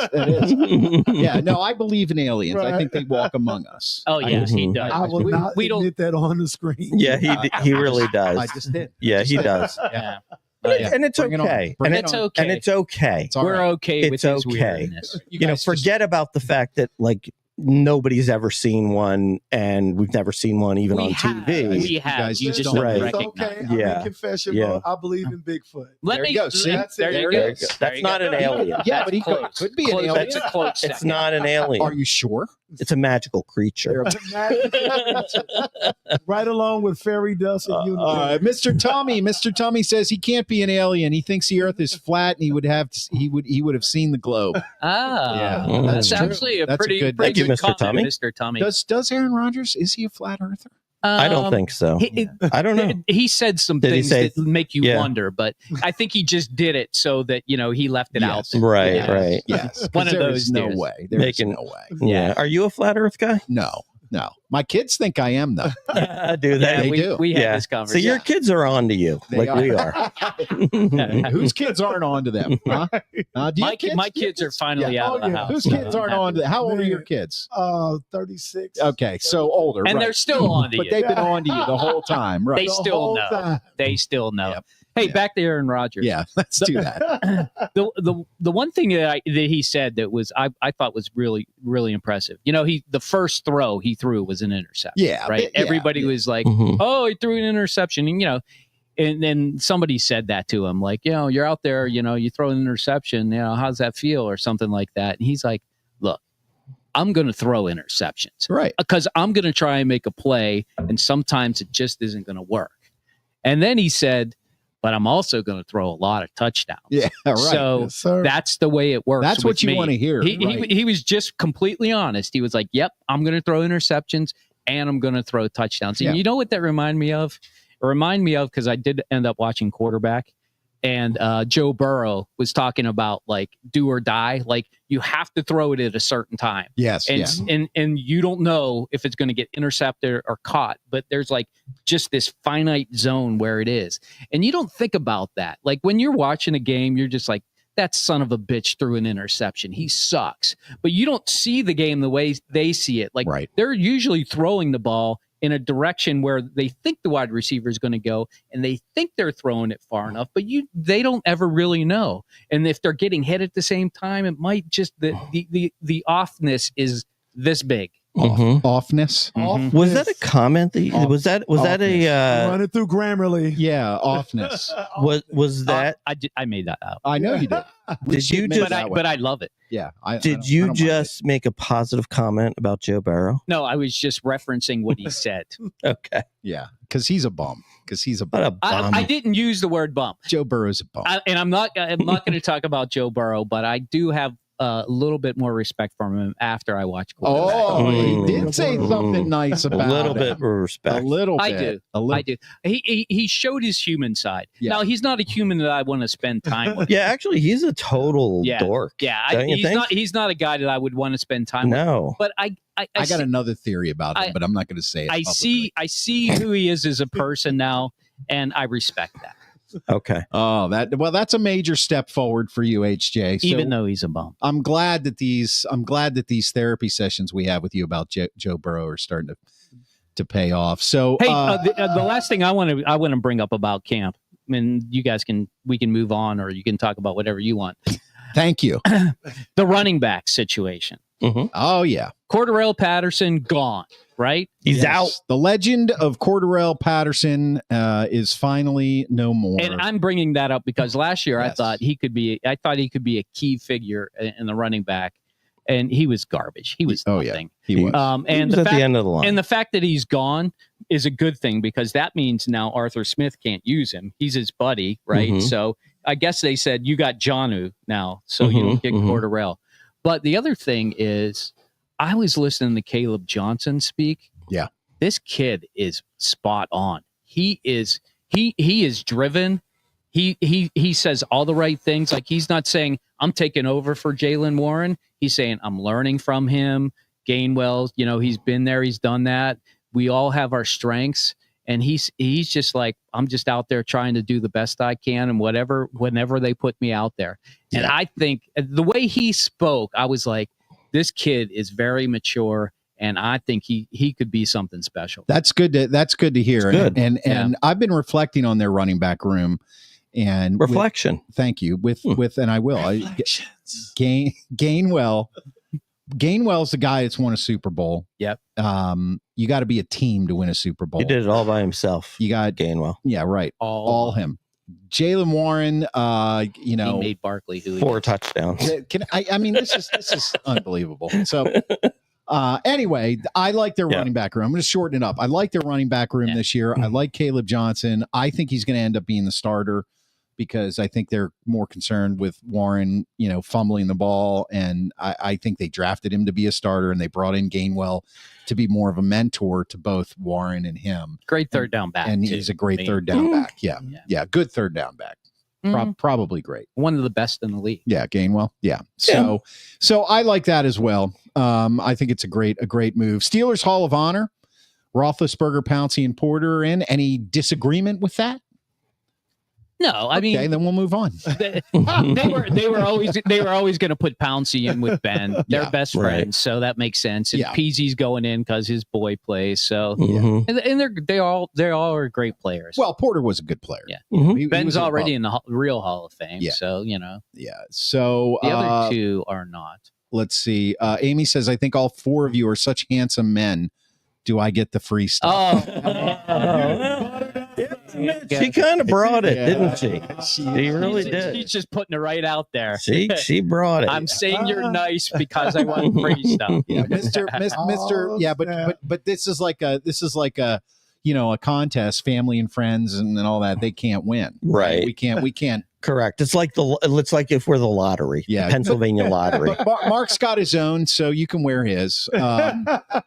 Yeah, no, I believe in aliens. Right. I think they walk among us. Oh yes, he does. I will not admit that on the screen. Yeah, he really does. I just did. Yeah, he does. Yeah. And it's okay. And it's okay. And it's okay. We're okay with his okay. weirdness. You know, forget about the fact that like nobody's ever seen one, and we've never seen one even on TV. We have. You just don't recognize. Okay. I'm in confession mode. I believe in Bigfoot. There you go. See? There you go. That's not an alien. Yeah, but he could be an alien. That's a close second. It's not an alien. Are you sure? It's a magical creature. Right along with fairy dust and unicorn. Mr. Tommy says he can't be an alien. He thinks the Earth is flat, and he would have seen the globe. Ah, yeah, that's actually a pretty good Mr. comment, Tommy. Mr. Tommy. Does Aaron Rodgers, is he a flat earther? I don't think so. I don't know. He said some things that make you wonder, but I think he just did it so that he left it out. Right, right. Yes, one of those. No way. There's no way. Yeah. Are you a flat Earth guy? No. My kids think I am, though. Do they? Yeah, they do. We had this conversation. So your kids are on to you, we are. Whose kids aren't on to them? Huh? My kids are finally out of the house. Whose kids aren't on to them? How old are your kids? 36. Okay, so older. And they're still on to you. But they've been on to you the whole time, right? They still know. They still know. Yep. Hey, back to Aaron Rodgers. Yeah, let's do that. The one thing that he said that was I thought was really, really impressive. The first throw he threw was an interception. Yeah, right. Everybody was like, "Oh, he threw an interception," and then somebody said that to him, like, you're out there, you throw an interception, how's that feel, or something like that. And he's like, "Look, I'm going to throw interceptions, right? Because I'm going to try and make a play, and sometimes it just isn't going to work." And then he said, "But I'm also going to throw a lot of touchdowns." Yeah, right. So that's the way it works. That's what you want to hear. He was just completely honest. He was like, "Yep, I'm going to throw interceptions and I'm going to throw touchdowns." And you know what that reminded me of? It reminded me of, because I did end up watching quarterback, and Joe Burrow was talking about like do or die. Like you have to throw it at a certain time. Yes. And you don't know if it's going to get intercepted or caught, but there's like just this finite zone where it is. And you don't think about that. Like when you're watching a game, you're just like, that son of a bitch threw an interception. He sucks. But you don't see the game the way they see it. Like they're usually throwing the ball in a direction where they think the wide receiver is going to go, and they think they're throwing it far enough, but they don't ever really know. And if they're getting hit at the same time, it might just the offness is this big. Offness. Was that a comment? Was that a run it through Grammarly? Yeah, offness. was that? I made that out. I know you did. Did you just? But I love it. Yeah. Did you just make a positive comment about Joe Burrow? No, I was just referencing what he said. Okay. Yeah, because he's a bum. What a bum. I didn't use the word bum. Joe Burrow's a bum. And I'm not going to talk about Joe Burrow, but I do have a little bit more respect for him after I watch quarterback. Oh, he did say something nice about a little him. bit of respect. A little bit. I do. He showed his human side. Yeah. Now he's not a human that I want to spend time with. Yeah, actually, he's a total dork. Yeah, he's not a guy that I would want to spend time with. No. But I got another theory about him, but I'm not going to say it publicly. I see who he is as a person now, and I respect that. Okay. Oh, that's a major step forward for you, HJ. So even though he's a bum. I'm glad that these therapy sessions we have with you about Joe Burrow are starting to pay off. So hey, the last thing I want to bring up about camp, and you guys we can move on, or you can talk about whatever you want. Thank you. The running back situation. Mm-hmm. Oh yeah, Cordarrelle Patterson gone. Right? He's out. The legend of Cordarrelle Patterson is finally no more. And I'm bringing that up because last year I thought he could be a key figure in the running back, and he was garbage. He was nothing. He was. He was at the end of the line. And the fact that he's gone is a good thing, because that means now Arthur Smith can't use him. He's his buddy, right? Mm-hmm. So I guess they said you got Jonnu now, so you don't get Cordarrelle. But the other thing is, I was listening to Caleb Johnson speak. Yeah. this kid is spot on. He is driven. He says all the right things. Like, he's not saying I'm taking over for Jaylen Warren. He's saying I'm learning from him. Gainwell, he's been there, he's done that. We all have our strengths, and he's just like, I'm just out there trying to do the best I can, and whenever they put me out there. And I think the way he spoke, I was like, this kid is very mature, and I think he could be something special. That's good to hear. Good. And I've been reflecting on their running back room. And reflection. Thank you. And I will. Gainwell's the guy that's won a Super Bowl. Yep. You got to be a team to win a Super Bowl. He did it all by himself. You got Gainwell. Yeah, right. All him. Jaylen Warren, he made Barkley who 4 touchdowns. I mean, this is unbelievable. So anyway, I like their running back room. I'm going to shorten it up. I like their running back room this year. I like Caleb Johnson. I think he's going to end up being the starter, because I think they're more concerned with Warren, fumbling the ball. And I think they drafted him to be a starter, and they brought in Gainwell to be more of a mentor to both Warren and him. Great third down back. And he's a great third down back. Yeah. Good third down back. Probably great. One of the best in the league. Yeah. Gainwell. Yeah. So I like that as well. I think it's a great move. Steelers Hall of Honor, Roethlisberger, Pouncey, and Porter in. Any disagreement with that? No, I mean, then we'll move on. They were always going to put Pouncey in with Ben. They're best friends, so that makes sense. And Peasy's going in because his boy plays. So and they all are great players. Well, Porter was a good player. Yeah, was Ben's already in the real Hall of Fame. Yeah. So Yeah. So the other two are not. Let's see. Amy says, "I think all 4 of you are such handsome men. Do I get the free stuff?" She kind of brought it, didn't she? She really did. She's just putting it right out there. She brought it. I'm saying you're nice because I want free stuff. Yeah, Mr. Yeah, but this is like a a contest, family and friends and all that. They can't win. Right. We can't. Correct. It's like if we're the lottery. Yeah. The Pennsylvania lottery. Mark's got his own, so you can wear his.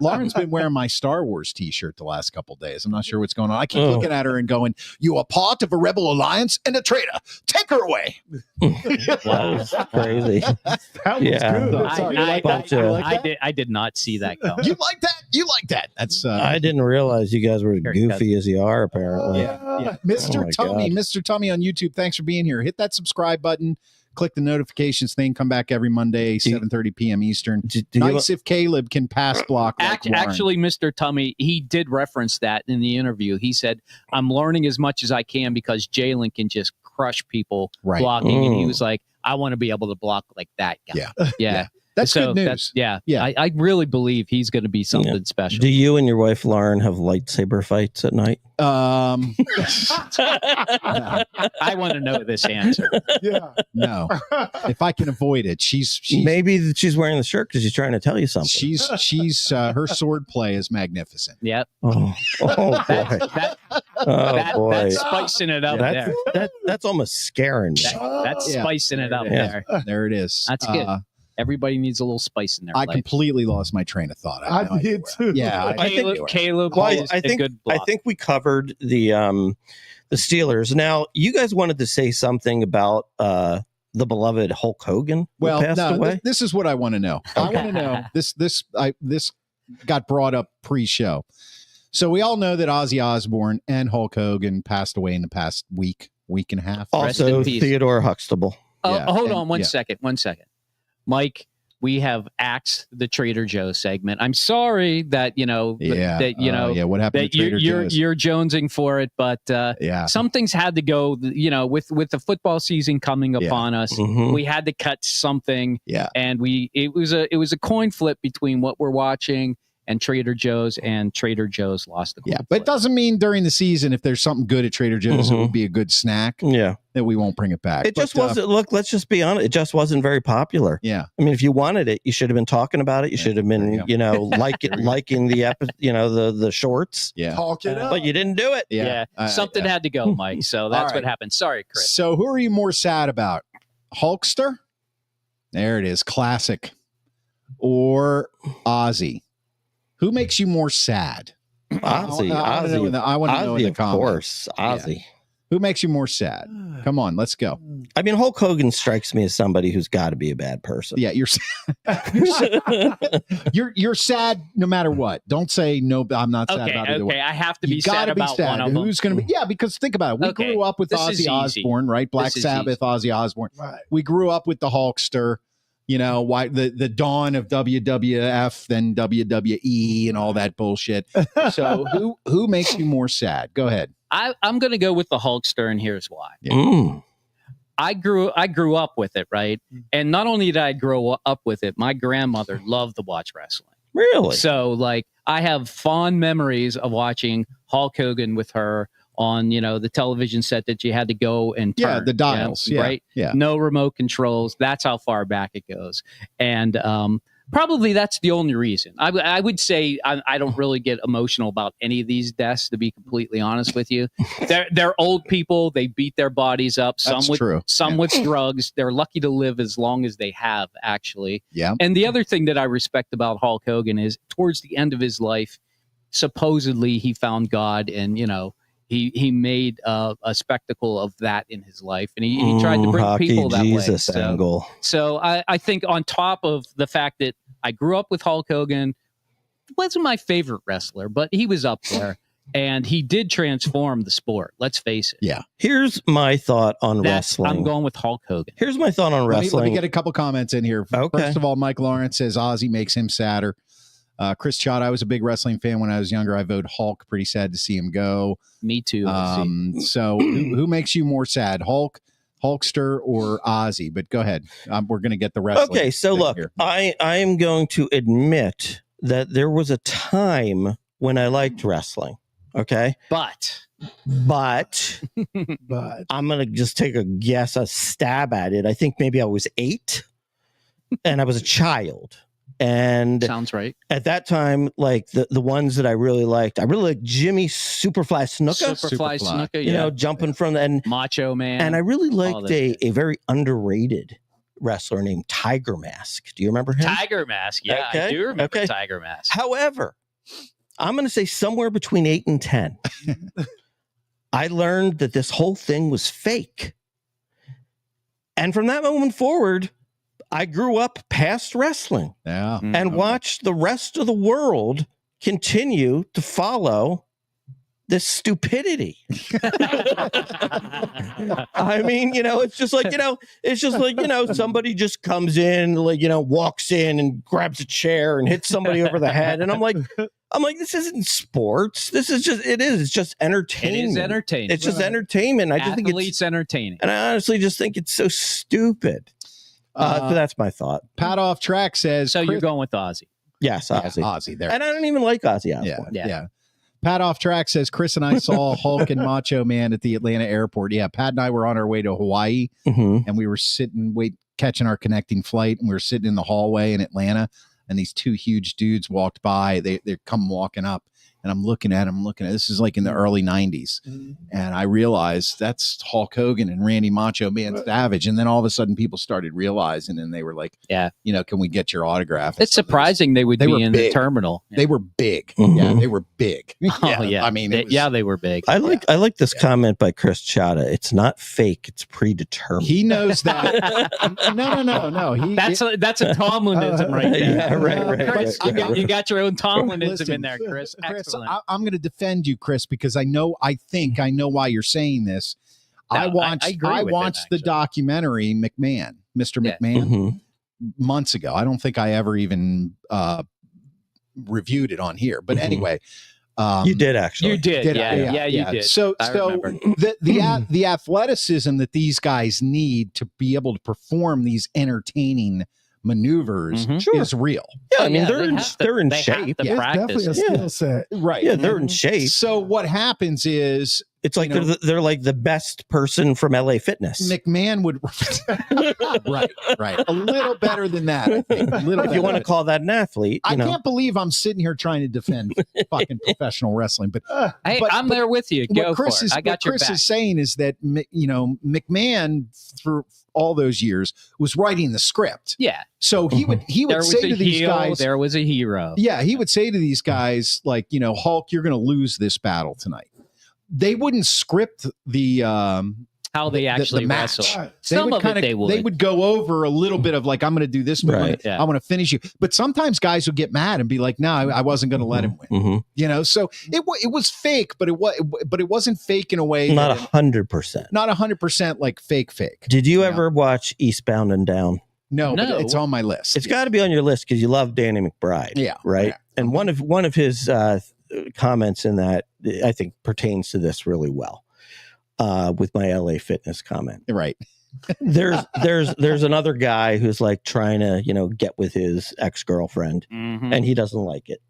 Lauren's been wearing my Star Wars t-shirt the last couple of days. I'm not sure what's going on. I keep looking at her and going, "You are part of a rebel alliance and a traitor. Take her away." Wow, that's crazy. That was good. I did not see that coming. You like that? You like that? That's. I didn't realize you guys were goofy as you are. Apparently. Yeah. Mr. Tummy on YouTube. Thanks for being here. Hit that subscribe button. Click the notifications thing. Come back every Monday, 7:30 p.m. Eastern. Nice if Caleb can pass block. Actually, Mr. Tummy, he did reference that in the interview. He said, "I'm learning as much as I can because Jaylen can just crush people blocking." And he was like, "I want to be able to block like that guy." Yeah. That's good news. I really believe he's going to be something special. Do you and your wife Lauren have lightsaber fights at night? I want to know this answer. No. If I can avoid it, she's maybe she's wearing the shirt because she's trying to tell you something. She's her sword play is magnificent. Yep. Boy. That's spicing it up there. That's almost scaring me. That's spicing it up there. There it is. That's good. Everybody needs a little spice in their life. I completely lost my train of thought. I did too. Yeah, Caleb. I think we covered the Steelers. Now, you guys wanted to say something about the beloved Hulk Hogan. Well, passed away? This is what I want to know. I want to know this got brought up pre-show. So we all know that Ozzy Osbourne and Hulk Hogan passed away in the past week and a half. Also, Theodore Huxtable. Hold on one second. Mike, we have axed the Trader Joe segment. I'm sorry that what happened that to Trader Joe's? You're jonesing for it, but some things had to go. With the football season coming upon us, we had to cut something. Yeah, and it was a coin flip between what we're watching and Trader Joe's lost the coin flip. But it doesn't mean during the season if there's something good at Trader Joe's, it would be a good snack. Yeah. That we won't bring it back. It just wasn't. Look, let's just be honest. It just wasn't very popular. Yeah. I mean, if you wanted it, you should have been talking about it. You should have been, liking the the shorts. Yeah. Talk it up. But you didn't do it. Yeah. Something had to go, Mike. So that's what happened. Sorry, Chris. So who are you more sad about? Hulkster? There it is. Classic. Or Ozzy? Who makes you more sad? Ozzy. I want to know in the, I want to know in the of comments. course. Ozzy. Who makes you more sad? Come on, let's go. I mean, Hulk Hogan strikes me as somebody who's got to be a bad person. Yeah, you're you're sad no matter what. Don't say no. I'm not sad about it. Okay, I have to be You sad gotta be about sad. one of them. Who's going to be? Yeah, because think about it. We Okay, grew up with this is Ozzy easy. Osbourne, right? Black This is Sabbath, Ozzy Osbourne. Right. We grew up with the Hulkster. You know, why the dawn of WWF, then WWE, and all that bullshit. So who makes you more sad? Go ahead. I'm going to go with the Hulkster, and here's why. Mm. I grew up with it, right? And not only did I grow up with it, my grandmother loved to watch wrestling. Really? So, like, I have fond memories of watching Hulk Hogan with her on, the television set that you had to go and turn. Yeah, the dials. Right? Yeah. No remote controls. That's how far back it goes. And probably that's the only reason. I would say I don't really get emotional about any of these deaths, to be completely honest with you. They're old people. They beat their bodies up. That's true. Some with drugs. They're lucky to live as long as they have, actually. Yeah. And the other thing that I respect about Hulk Hogan is towards the end of his life, supposedly he found God, and he made a spectacle of that in his life, and he tried to bring people that Jesus way. angle. So I think on top of the fact that I grew up with Hulk Hogan, wasn't my favorite wrestler, but he was up there, and he did transform the sport. Let's face it. Yeah. Here's my thought on wrestling. I'm going with Hulk Hogan. Here's my thought on wrestling. Let me get a couple comments in here. Okay. First of all, Mike Lawrence says Ozzy makes him sadder. Chris Chott, I was a big wrestling fan when I was younger. I vote Hulk. Pretty sad to see him go. Me too. So who makes you more sad, Hulkster, or Ozzy? But go ahead. We're going to get the wrestling. Okay, so look, here. I am going to admit that there was a time when I liked wrestling. Okay, But But I'm going to just take a stab at it. I think maybe I was 8 and I was a child. And sounds right. at that time, like the ones that I really liked Jimmy Superfly Snuka. Superfly Snuka, Jumping from and Macho Man. And I really liked that a very underrated wrestler named Tiger Mask. Do you remember him? Tiger Mask. Yeah, Okay, I do remember okay. Tiger Mask. However, I'm going to say somewhere between 8 and 10. I learned that this whole thing was fake. And from that moment forward, I grew up past wrestling and watched the rest of the world continue to follow this stupidity. I mean, it's just like, somebody just comes in, walks in and grabs a chair and hits somebody over the head. And I'm like, this isn't sports. It's just entertainment. It is entertaining. It's just entertainment. I just think it's entertaining. and I honestly just think it's so stupid. So that's my thought. Pat Off Track says. So you're going with Ozzy. Yes, Ozzy. Ozzy there. And I don't even like Ozzy Osbourne. Yeah. Pat Off Track says Chris and I saw Hulk and Macho Man at the Atlanta airport. Yeah, Pat and I were on our way to Hawaii, and we were catching our connecting flight, and we were sitting in the hallway in Atlanta, and these two huge dudes walked by. They come walking up, and I'm looking at them. This is like in the early 90s, and I realized that's Hulk Hogan and Randy Macho Man Savage. And then all of a sudden, people started realizing, and they were like, "Yeah, can we get your autograph?" It's surprising they would be in the terminal. They were big. Mhm. Yeah, they were big. Oh yeah, I mean, they were big. I like this comment by Chris Chata. It's not fake. It's predetermined. He knows that. No. That's a Tomlinism right there. Yeah, right. Chris, you got your own Tomlinism Listen, in there, Chris. Excellent. I'm going to defend you, Chris, because I think I know why you're saying this. No, I watched the documentary McMahon, Mr. McMahon, months ago. I don't think I ever even reviewed it on here, but anyway. You did actually. You did. Yeah, you did. So remember. the athleticism that these guys need to be able to perform these entertaining maneuvers is real. Yeah, I mean they're in they shape. Have to it's practice. definitely a skill set. Right. Yeah, they're in shape. So what happens is It's like they're like the best person from LA Fitness. McMahon would right. A little better than that, I think. A little If you want to call that an athlete, I can't believe I'm sitting here trying to defend fucking professional wrestling, but I'm there with you. Go Chris for it. I got what your Chris back. is saying is that McMahon for all those years was writing the script. Yeah. So he would say to these guys, there was a hero. Yeah, he would say to these guys like, Hulk, you're going to lose this battle tonight. They wouldn't script the how they actually the match. wrestle. Some of it they would. They would go over a little bit of like, I'm going to do this. Right. I want to finish you. But sometimes guys would get mad and be like, no, I wasn't going to let him win. So it was fake, but it wasn't fake in a way. Not 100%. Not 100% like fake. Did you ever watch Eastbound and Down? No, but it's on my list. It's got to be on your list because you love Danny McBride. Yeah. Right. Yeah. And one of his comments in that I think pertains to this really well with my LA Fitness comment. Right. there's another guy who's like trying to get with his ex-girlfriend and he doesn't like it.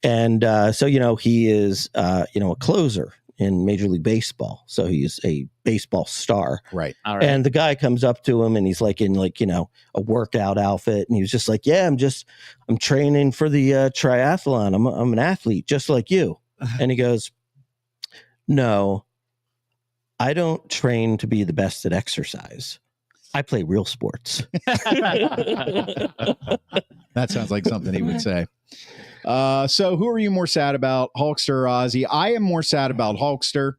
And so he is a closer in Major League Baseball, so he's a baseball star. Right. All right. And the guy comes up to him and he's like in a workout outfit and he was just like, yeah, I'm training for the triathlon. I'm an athlete just like you. And he goes, no, I don't train to be the best at exercise. I play real sports. That sounds like something he would say. So who are you more sad about, Hulkster or Ozzy? I am more sad about Hulkster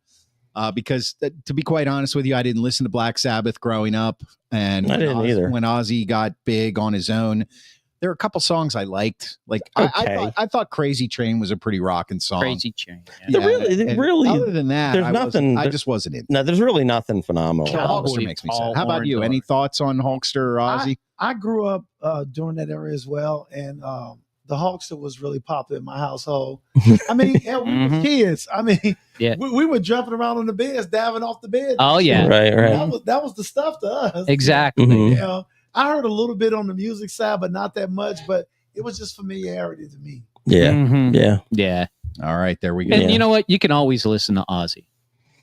because, to be quite honest with you, I didn't listen to Black Sabbath growing up. And I didn't either. When Ozzy got big on his own, there were a couple songs I liked. Like I thought Crazy Train was a pretty rocking song. Crazy Train. Yeah. Really. Other than that, there's nothing. I just wasn't in. No, there's really nothing phenomenal. Hulkster makes me sad. How about you? Any thoughts on Hulkster or Ozzy? I grew up during that era as well, and the Hulkster was really popular in my household. I mean, we were kids. I mean, we were jumping around on the beds, diving off the bed. Oh yeah, right. That was the stuff to us. Exactly. I heard a little bit on the music side, but not that much. But it was just familiarity to me. Yeah. All right, there we go. And you know what? You can always listen to Ozzy.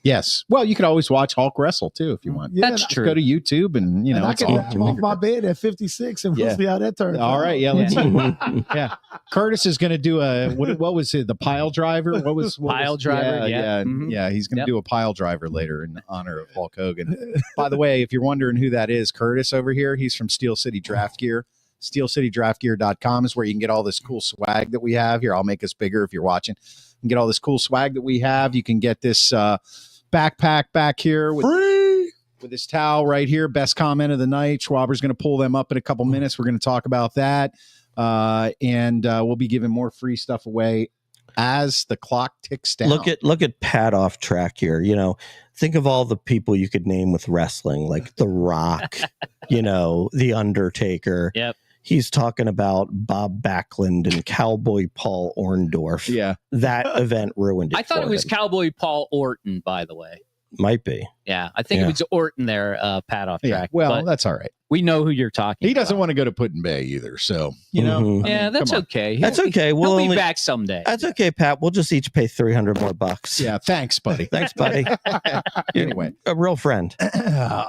Yes. Well, you could always watch Hulk wrestle too if you want. Yeah, that's true. Go to YouTube and I can dive off my bed at 56 and we'll see how that turns out. All right, let's see. Curtis is going to do a what was it? The pile driver? Pile driver? Yeah. He's going to do a pile driver later in honor of Hulk Hogan. By the way, if you're wondering who that is, Curtis over here, he's from Steel City Draft Gear. SteelCityDraftGear.com is where you can get all this cool swag that we have here. I'll make us bigger if you're watching. You can get all this cool swag that we have. You can get this backpack back here with this towel right here. Best comment of the night. Schwaber's going to pull them up in a couple minutes. We're going to talk about that. And we'll be giving more free stuff away as the clock ticks down. Look at Pat off track here. Think of all the people you could name with wrestling, like The Rock, The Undertaker. Yep. He's talking about Bob Backlund and Cowboy Paul Orndorff. Yeah. That event ruined it. I thought it was Cowboy Paul Orton, by the way. Might be. Yeah. I think it was Orton there, Pat off track. Yeah. Well, that's all right. We know who you're talking about. He doesn't want to go to Put-in-Bay either. So, I mean, that's okay. That's okay. We'll be back someday. That's okay, Pat. We'll just each pay $300 more bucks. Yeah. Thanks, buddy. Thanks, buddy. Anyway, a real friend.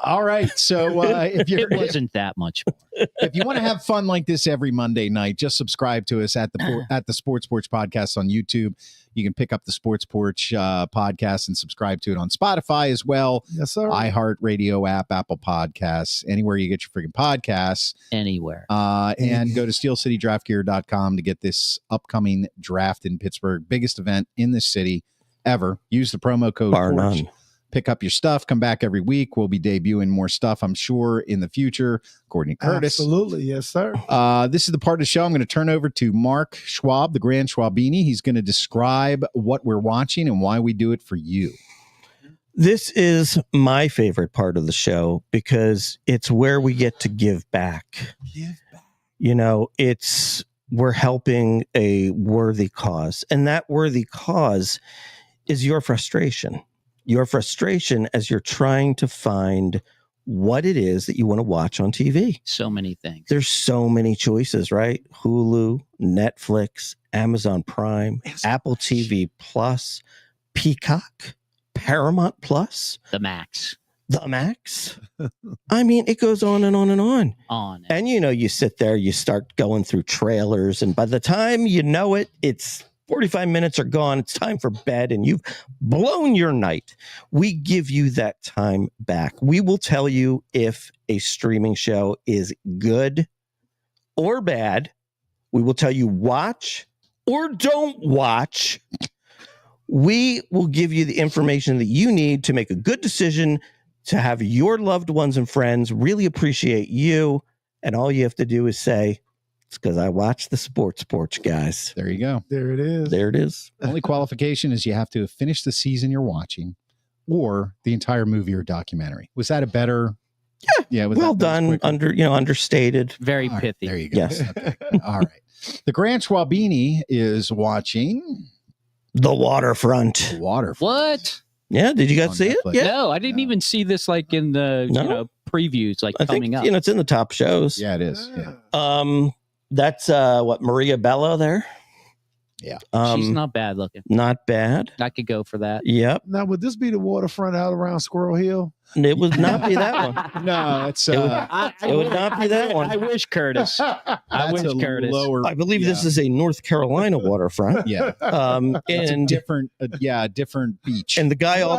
All right. So it wasn't that much more. If you want to have fun like this every Monday night, just subscribe to us at the Sports Porch Podcast on YouTube. You can pick up the Sports Porch podcast and subscribe to it on Spotify as well. Yes, sir. iHeartRadio app, Apple Podcasts, anywhere you get your freaking podcasts. Anywhere. And go to SteelCityDraftGear.com to get this upcoming draft in Pittsburgh. Biggest event in the city ever. Use the promo code Bar Porch. none. Pick up your stuff. Come back every week. We'll be debuting more stuff, I'm sure, in the future. According to Curtis. Absolutely. Yes, sir. This is the part of the show I'm going to turn over to Mark Schwab, the Grand Schwabini. He's going to describe what we're watching and why we do it for you. This is my favorite part of the show because it's where we get to give back. We're helping a worthy cause. And that worthy cause is your frustration. Your frustration as you're trying to find what it is that you want to watch on TV. So many things. There's so many choices, right? Hulu, Netflix, Amazon Prime, Apple TV Plus, Peacock, Paramount Plus, The Max. The Max. I mean, it goes on and on and on. On. And you sit there, you start going through trailers, and by the time you know it, it's 45 minutes are gone. It's time for bed, and you've blown your night. We give you that time back. We will tell you if a streaming show is good or bad. We will tell you watch or don't watch. We will give you the information that you need to make a good decision, to have your loved ones and friends really appreciate you. And all you have to do is say, it's because I watched the Sports Porch, guys. There you go. There it is. There it is. Only qualification is you have to have finished the season you're watching or the entire movie or documentary. Was that a better? Yeah. Well done. Understated. Very All right, pithy. there you go. Yes. Okay. All right. The Grant Schwabini is watching The Waterfront. The Waterfront. What? Yeah. Did you guys On see it? Netflix. Yeah. No, I didn't even see this like in the No? previews like I think coming up. it's in the top shows. Yeah, it is. Yeah. That's Maria Bello there. Yeah. She's not bad looking. Not bad. I could go for that. Yep. Now, would this be the waterfront out around Squirrel Hill? It would not be that one. No, it's It would not be that one. I wish, Curtis. I wish, Curtis. Lower, I believe this is a North Carolina waterfront. yeah. It's a And different beach. and the guy all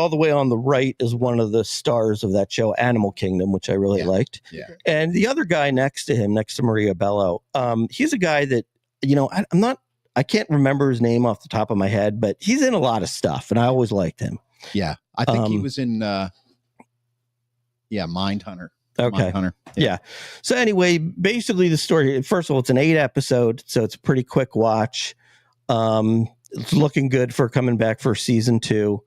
the way on the right is one of the stars of that show, Animal Kingdom, which I really Yeah. liked. Yeah. And the other guy next to him, next to Maria Bello, he's a guy that I can't remember his name off the top of my head, but he's in a lot of stuff, and I always liked him. Yeah, I think he was in Mindhunter. Okay. Mindhunter. Yeah. So anyway, basically the story, first of all, it's an 8 episode, so it's a pretty quick watch. It's looking good for coming back for season 2.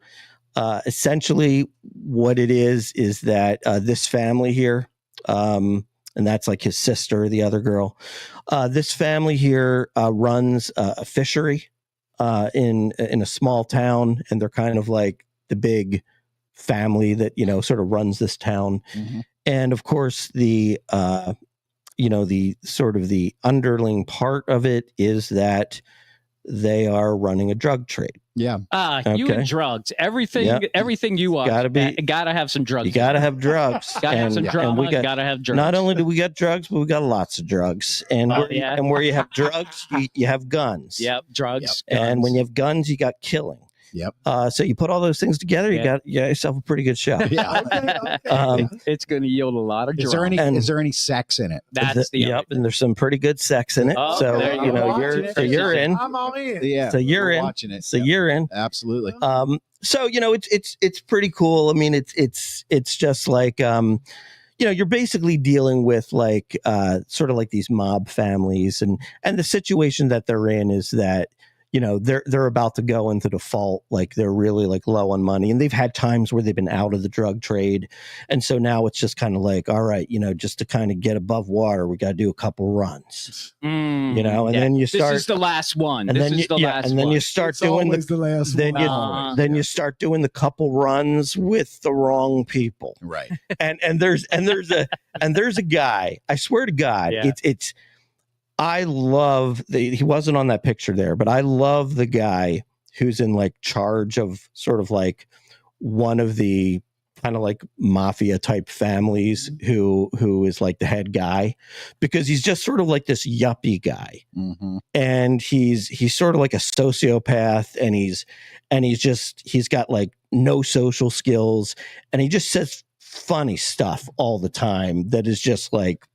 Essentially what it is that this family here, and that's like his sister, the other girl, this family here runs a fishery in a small town, and they're kind of like the big family that sort of runs this town. Mm-hmm. And of course the sort of the underling part of it is that they are running a drug trade. Yeah. You and drugs. Everything you watch. Gotta have some drugs. You gotta have drugs. Gotta have some drama. And Gotta have drugs. Not only do we got drugs, but we got lots of drugs. And where you have drugs, you have guns. Yep, drugs. Yep. And when you have guns, you got killing. Yep. So you put all those things together, you got yourself a pretty good show. Yeah. It's going to yield a lot of drama. Is there any sex in it? That's and there's some pretty good sex in it. Oh, so there you go. you're in. I'm all in. Yeah. So you're in. Watching it. So you're in. Absolutely. So it's pretty cool. I mean, it's just like you're basically dealing with like sort of like these mob families, and the situation that they're in is that they're about to go into default. Like they're really like low on money, and they've had times where they've been out of the drug trade. And so now it's just kind of like, all right, just to kind of get above water, we got to do a couple runs, and then you start, this is the last one. And then you start doing the last one. Then you start doing the couple runs with the wrong people. Right. And there's a guy, I swear to God, it's, I love he wasn't on that picture there, but I love the guy who's in like charge of sort of like one of the kind of like mafia type families who is like the head guy, because he's just sort of like this yuppie guy. Mm-hmm. And he's sort of like a sociopath, and he's got like no social skills, and he just says funny stuff all the time that is just like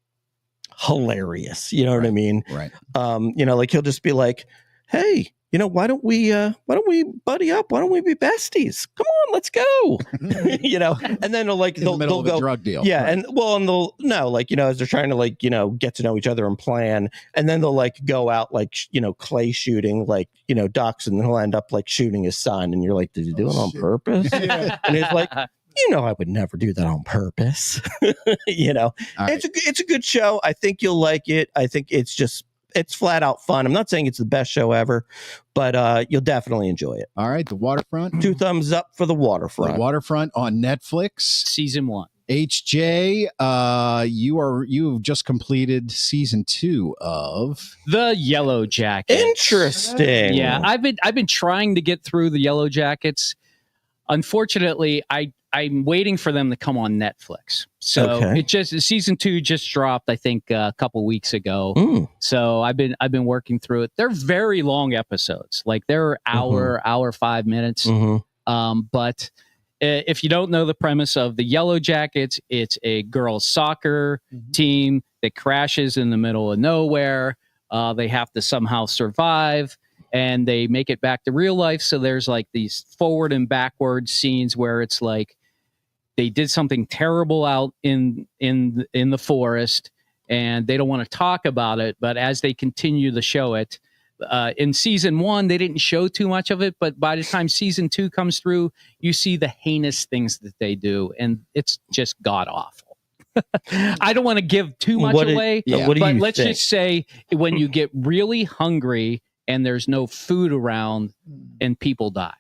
hilarious. You know what I mean? Right. Like he'll just be like, hey, why don't we buddy up? Why don't we be besties? Come on, let's go. And then they'll go a drug deal. Yeah. Right. And they'll as they're trying to get to know each other and plan. And then they'll like go out, like, clay shooting, like, ducks, and he'll end up like shooting his son. And you're like, did you do it on purpose? Yeah. And he's like, I would never do that on purpose. Right. It's a good show. I think you'll like it. I think it's flat out fun. I'm not saying it's the best show ever, but you'll definitely enjoy it. All right. The Waterfront. 2 thumbs up for the Waterfront. The Waterfront on Netflix. Season 1. HJ, you've just completed season 2 of The Yellow Jackets. Interesting. Yeah, I've been trying to get through the Yellow Jackets. unfortunately, I'm waiting for them to come on Netflix. So season 2 just dropped, I think, a couple weeks ago. So I've been working through it. They're very long episodes, like they're hour 5 minutes. But if you don't know the premise of the Yellow Jackets, it's a girls' soccer team that crashes in the middle of nowhere. They have to somehow survive, and they make it back to real life. So there's like these forward and backward scenes where it's like they did something terrible out in the forest, and they don't want to talk about it. But as they continue to show it, in season 1, they didn't show too much of it. But by the time season 2 comes through, you see the heinous things that they do, and it's just god awful. I don't want to give too much away, but let's just say when you get really hungry and there's no food around and people die.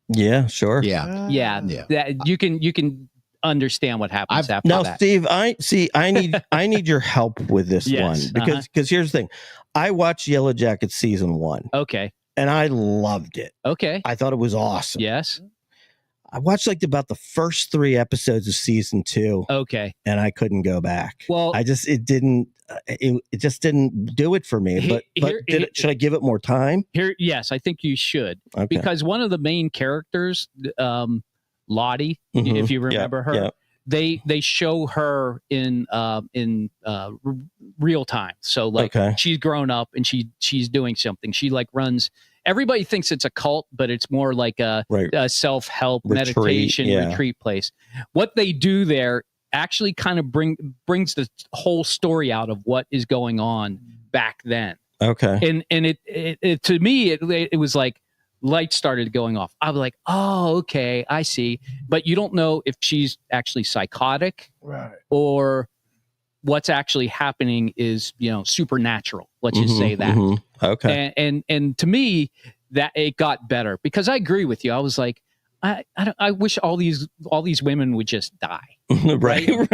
Yeah, sure. That you can understand what happens after now, that. Steve, I need your help with this one because here's the thing. I watched Yellow Jackets season 1. Okay. And I loved it. Okay. I thought it was awesome. Yes. I watched like about the first 3 episodes of season 2. Okay. And I couldn't go back. Well, it just didn't do it for me. Should I give it more time? Yes, I think you should. Okay. Because one of the main characters, Lottie, if you remember her, they show her in real time. So like she's grown up and she's doing something. She like runs. Everybody thinks it's a cult, but it's more like a self-help meditation retreat place. What they do there actually kind of brings the whole story out of what is going on back then. Okay. And it to me it was like lights started going off. I was like, oh, okay, I see. But you don't know if she's actually psychotic, or what's actually happening is, supernatural. Let's just say that. Okay. And to me, that it got better because I agree with you. I was like, I wish all these women would just die. Right. You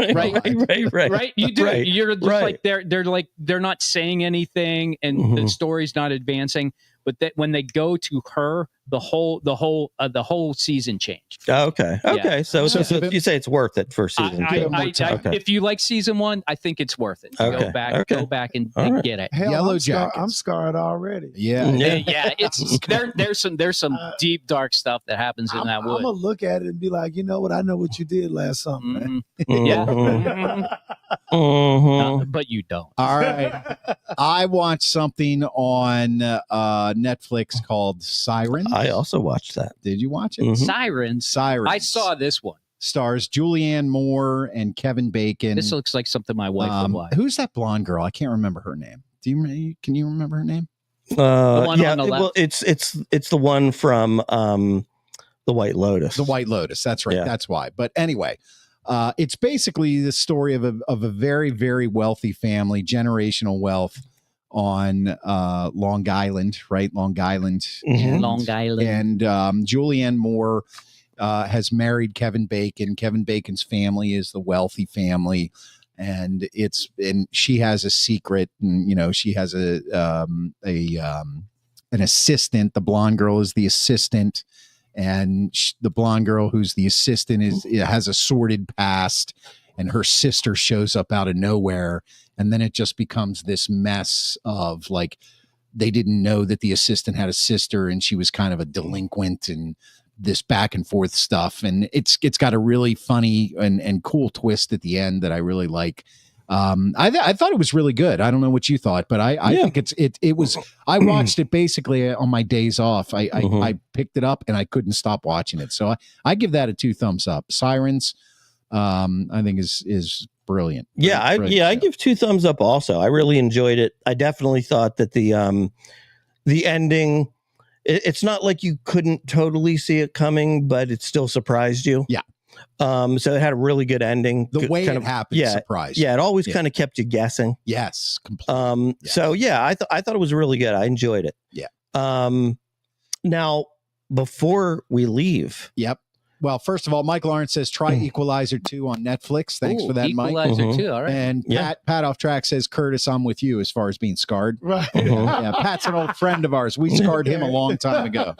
do. You're just like they're not saying anything, and the story's not advancing. But that when they go to her, the whole season changed. Okay. So you say it's worth it for season 2. If you like season 1, I think it's worth it. Go back and get it. Hell, Yellow Jackets. I'm scarred already. Yeah. It's there's some deep dark stuff that happens in that wood. I'm gonna look at it and be like, you know what? I know what you did last summer. But you don't. All right. I watched something on Netflix called Sirens. I also watched that. Did you watch it? Sirens. I saw this one. Stars Julianne Moore and Kevin Bacon. This looks like something my wife would watch. Who's that blonde girl? I can't remember her name. Can you remember her name? The one on the left? Well, it's the one from The White Lotus. The White Lotus. That's right. Yeah. That's why. But anyway, it's basically the story of a very, very wealthy family, generational wealth on Long Island, right? Long Island. Long Island. And Julianne Moore has married Kevin Bacon. Kevin Bacon's family is the wealthy family. And she has a secret, and she has an assistant. The blonde girl is the assistant, and the blonde girl who's the assistant has a sordid past, and her sister shows up out of nowhere, and then it just becomes this mess of like they didn't know that the assistant had a sister, and she was kind of a delinquent, and this back and forth stuff, and it's got a really funny and cool twist at the end that I really like. I thought it was really good. I don't know what you thought, but I think it was. I watched it basically on my days off. I picked it up and I couldn't stop watching it. So I give that a 2 thumbs up. Sirens, I think is brilliant. I give 2 thumbs up. Also, I really enjoyed it. I definitely thought that the ending. It's not like you couldn't totally see it coming, but it still surprised you. Yeah. So it had a really good ending. The way it happened surprised. Yeah, it always kind of kept you guessing. Yes, completely. So I thought it was really good. I enjoyed it. Yeah. Now, before we leave, Well, first of all, Mike Lawrence says try Equalizer 2 on Netflix. Thanks for that, Mike. Equalizer 2, all right. And Pat off track says, Curtis, I'm with you as far as being scarred. Right. Yeah, Pat's an old friend of ours. We scarred him a long time ago.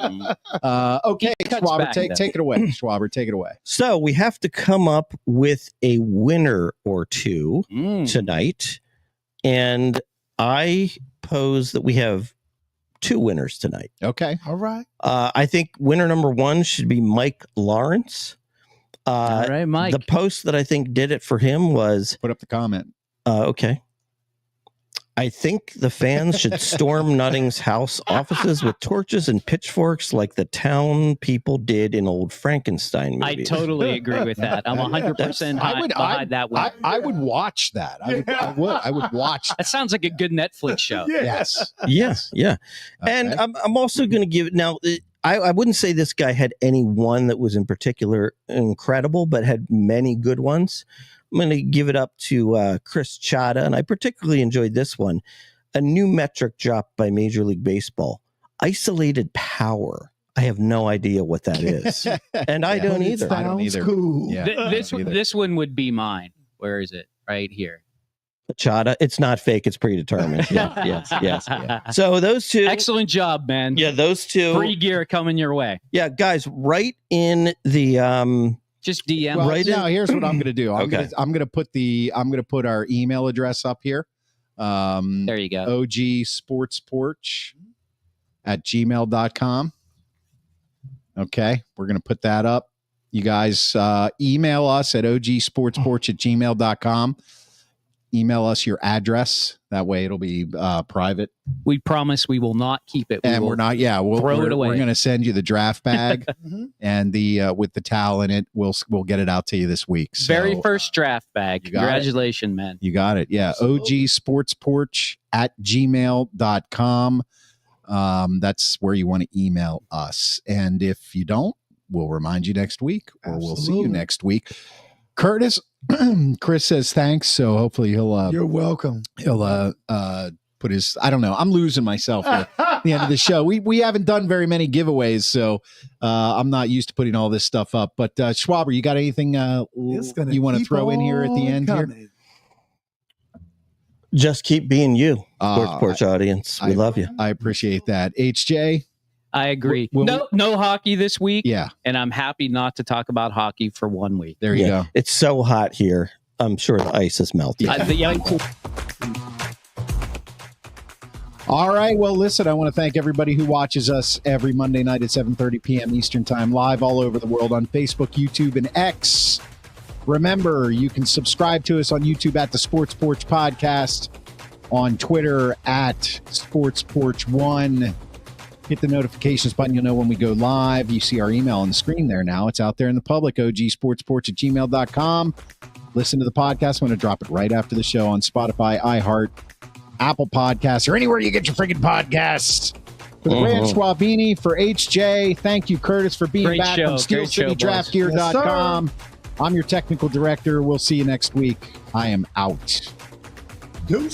Okay, Schwaber, take it away. Schwaber, take it away. So we have to come up with a winner or two tonight. And I pose that we have 2 winners tonight. Okay. All right. I think winner number 1 should be Mike Lawrence. All right, Mike. The post that I think did it for him was... Put up the comment. Okay. I think the fans should storm Nutting's house offices with torches and pitchforks like the town people did in old Frankenstein movies. I totally agree with that. I'm 100% behind that one. I would watch that. I would watch that. That sounds like a good Netflix show. Yes. Yeah. Okay. And I'm also going to give... Now, I wouldn't say this guy had any one that was in particular incredible, but had many good ones. I'm going to give it up to Chris Chada, and I particularly enjoyed this one. A new metric dropped by Major League Baseball. Isolated power. I have no idea what that is. And I don't either. I don't either. Cool. Yeah. This one would be mine. Where is it? Right here. Chada. It's not fake. It's predetermined. Yes. So those 2. Excellent job, man. Yeah, those 2. Free gear coming your way. Yeah, guys, right in the... Just DM. Well, right now here's what I'm going to do. I'm Okay. going to put our email address up here. There you go. ogsportsporch@gmail.com. Okay, we're going to put that up. You guys email us at ogsportsporch@gmail.com. Email us your address. That way it'll be private. We promise we will not keep it. We're not. Yeah, throw it away. We're going to send you the draft bag and the with the towel in it. We'll get it out to you this week. So, very first draft bag. Congratulations, man. You got it. Yeah, ogsportsporch@gmail.com. That's where you want to email us. And if you don't, we'll remind you next week, or we'll see you next week. Curtis, Chris says thanks, so hopefully he'll You're welcome. He'll put his, I don't know, I'm losing myself at the end of the show. We haven't done very many giveaways, so I'm not used to putting all this stuff up. But Schwaber, you got anything you want to throw in here at the end here? Just keep being you, Sports Porch audience. We love you. I appreciate that. HJ? I agree. No hockey this week. Yeah. And I'm happy not to talk about hockey for 1 week. There you go. It's so hot here. I'm sure the ice is melting. All right. Well, listen, I want to thank everybody who watches us every Monday night at 7:30 p.m. Eastern Time, live all over the world on Facebook, YouTube, and X. Remember, you can subscribe to us on YouTube at the Sports Porch Podcast, on Twitter at Sports Porch 1. Hit the notifications button. You'll know when we go live. You see our email on the screen there now. It's out there in the public, ogsportsporch@gmail.com. Listen to the podcast. I'm going to drop it right after the show on Spotify, iHeart, Apple Podcasts, or anywhere you get your freaking podcasts. For the Brand Schwabini, for HJ, thank you, Curtis, for being back from SteelCityDraftGear.com. I'm your technical director. We'll see you next week. I am out. Deuce.